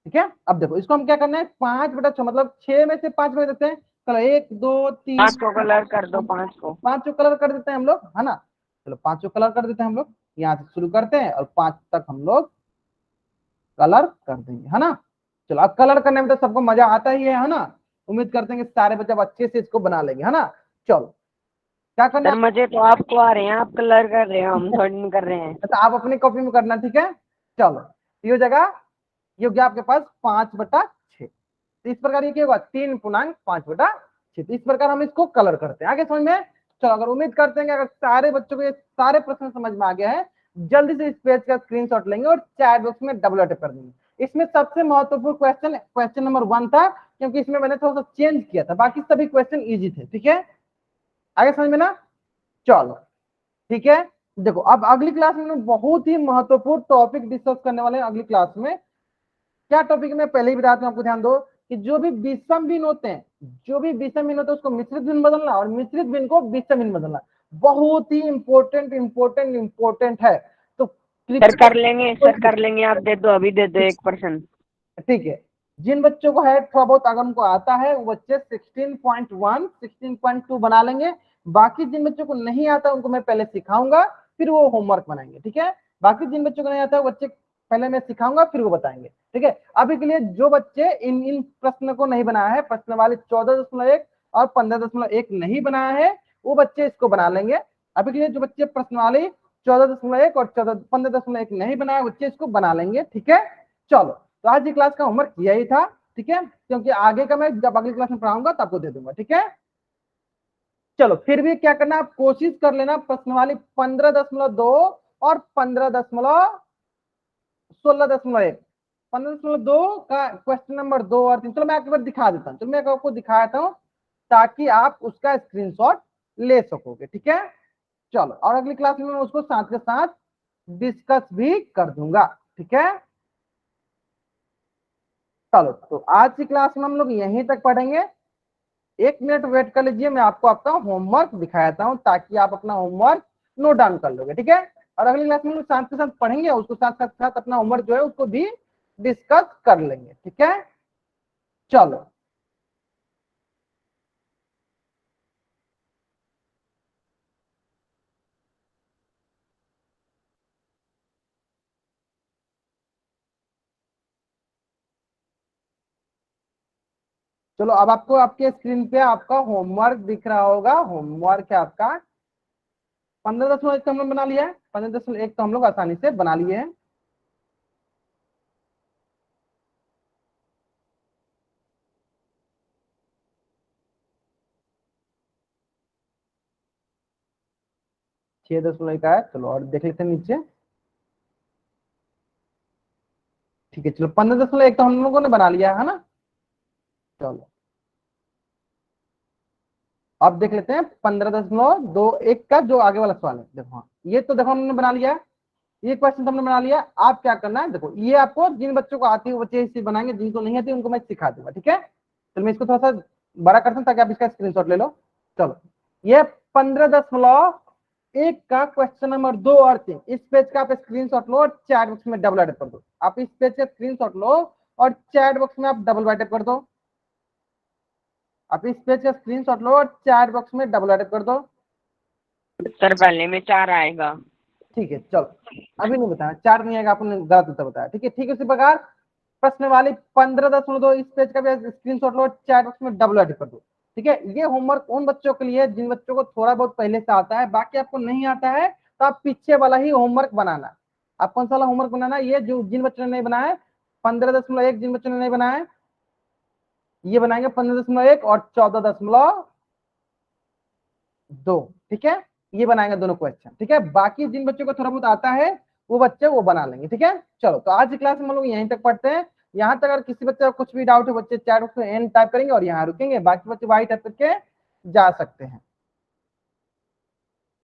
ठीक है। अब देखो इसको हम क्या करना है, 5/6 मतलब 6 में से 5 बना देते हैं। चलो 1 2 3 5 को कलर कर दो, 5 को। 5 को कलर कर देते हैं हम लोग, है ना। चलो 5 को कलर कर देते हैं हम लोग। यहाँ से शुरू करते हैं और 5 तक हम लोग कलर कर देंगे, है ना। चलो अब कलर करने में तो सबको मजा आता ही है ना। उम्मीद करते हैं कि सारे बच्चे अच्छे से इसको बना लेंगे, है ना। चलो क्या करना सर मजे तो आपको आ रहे हैं, आप कलर कर रहे हो, हम थोड़ी नहीं कर रहे हैं। तो आप अपनी कॉपी में करना, ठीक है। चलो ये हो जाएगा, ये हो गया आपके पास 5/6। तो इस प्रकार ये क्या होगा, 3.5/6। तो इस प्रकार हम इसको कलर करते हैं। आगे समझ में। चलो अगर उम्मीद करते हैं कि अगर सारे बच्चों को ये सारे प्रश्न समझ में आ गया है, जल्दी से इस पेज का स्क्रीनशॉट लेंगे और चैट बॉक्स में डबल टाइप कर देंगे। इसमें सबसे महत्वपूर्ण क्वेश्चन नंबर 1 था, क्योंकि इसमें मैंने थोड़ा सा चेंज किया था। बाकी सभी क्वेश्चन इजी थे, ठीक है। आगे समझ में ना। चलो ठीक है। देखो अब अगली क्लास में बहुत ही महत्वपूर्ण टॉपिक डिस्कस करने वाले हैं। अगली क्लास में क्या टॉपिक में पहले ही बता दूं आपको, ध्यान दो कि जो भी विषम भिन्न होते हैं, उसको मिश्रित भिन्न बदलना और मिश्रित भिन्न को विषम भिन्न बदलना बहुत ही इंपॉर्टेंट है। तो सर कर लेंगे, आप दे दो, अभी दे दो 1%। ठीक है। जिन बच्चों को है थोड़ा बहुत अगर उनको आता है, वो बच्चे 16.1 16.2 बना लेंगे। बाकी जिन बच्चों को नहीं आता उनको मैं पहले सिखाऊंगा, फिर वो होमवर्क बनाएंगे, ठीक है। बाकी जिन बच्चों को नहीं आता बच्चे पहले मैं सिखाऊंगा, फिर वो बताएंगे, ठीक है। अभी के लिए जो बच्चे इन प्रश्न को नहीं बनाया है, प्रश्न वाले 14.1 और 15.1 नहीं बनाया है, वो बच्चे इसको बना लेंगे। अभी के लिए जो बच्चे प्रश्न वाले 14.1 और 15.1 नहीं बनाए, बच्चे इसको बना लेंगे, ठीक है। चलो तो आज की क्लास का होमवर्क यही था, ठीक है, क्योंकि आगे का मैं जब अगली क्लास में पढ़ाऊंगा तब आपको दे दूंगा, ठीक है। चलो फिर भी क्या करना, आप कोशिश कर लेना प्रश्न वाली 15.2 और 15.16.1 15.2 का क्वेश्चन नंबर 2 और 3। चलो मैं एक बार दिखा देता हूँ, चलो मैं आपको दिखा देता हूँ ताकि आप उसका स्क्रीनशॉट ले सकोगे, ठीक है। चलो और अगली क्लास में मैं उसको साथ के साथ डिस्कस भी कर दूंगा, ठीक है। चलो तो आज की क्लास में हम लोग यहीं तक पढ़ेंगे। 1 मिनट वेट कर लीजिए, मैं आपको आपका होमवर्क दिखाता हूँ ताकि आप अपना होमवर्क नोट डाउन कर लोगे, ठीक है। और अगली क्लास में हम लोग साथ के साथ पढ़ेंगे, उसको साथ अपना होमवर्क जो है उसको भी डिस्कस कर लेंगे, ठीक है। चलो चलो अब आपको आपके स्क्रीन पे आपका होमवर्क दिख रहा होगा। होमवर्क है आपका 15.1 तो हम लोग बना लिया है। 15.1 तो हम लोग आसानी से बना लिए हैं। छह दशमलव का है। चलो और देख लेते हैं नीचे। ठीक है, चलो 15.1 तो हम लोगों ने बना लिया है ना। चलो अब देख लेते हैं 15.21 का जो आगे वाला सवाल है। देखो हाँ, ये तो देखो हमने बना लिया है। ये क्वेश्चन तो हमने बना लिया। आप क्या करना है, देखो ये आपको जिन बच्चों को आती है वो बच्चे इसे बनाएंगे, जिनको नहीं आती उनको मैं सिखा दूंगा। ठीक है, चलो मैं इसको थोड़ा सा बड़ा करता हूँ ताकि आप इसका स्क्रीनशॉट ले लो। चलो ये 15.1 का क्वेश्चन नंबर 2 और 3, इस पेज का आप स्क्रीनशॉट लो और चैट बॉक्स में डबल टाइप कर दो। आप इस पेज का स्क्रीनशॉट लो और चैट बॉक्स में आप डबल टाइप कर दो। आप इस पेज का स्क्रीनशॉट लो और चैट बॉक्स में डबल टाइप कर दो। सर पहले में 4 आएगा। ठीक है, चलो अभी नहीं बताया, 4 नहीं आएगा, आपने गलत उत्तर बताया। ठीक है, ठीक है, उसी प्रकार प्रश्न वाली 15.2 इस पेज का भी स्क्रीनशॉट लो, चैट बॉक्स में डबल टाइप कर दो। ठीक है, ये होमवर्क उन बच्चों के लिए जिन बच्चों को थोड़ा बहुत पहले से आता है, बाकी आपको नहीं आता है तो आप पीछे वाला ही होमवर्क बनाना। आप कौन सा वाला होमवर्क बनाना है, ये जो जिन बच्चों ने नहीं बनाया है 15.1, जिन बच्चों ने नहीं बनाया है ये बनाएंगे 15.1 और 14.2। ठीक है, ये बनाएंगे दोनों क्वेश्चन। ठीक है, बाकी जिन बच्चों को थोड़ा बहुत आता है वो बच्चे वो बना लेंगे। ठीक है, चलो तो आज की क्लास में हम लोग यहीं तक पढ़ते हैं। यहाँ तक अगर किसी बच्चे का कुछ भी डाउट है, बच्चे चैट बॉक्स में एन टाइप करेंगे और यहाँ रुकेंगे, बाकी बच्चे वाई टाइप करके जा सकते हैं।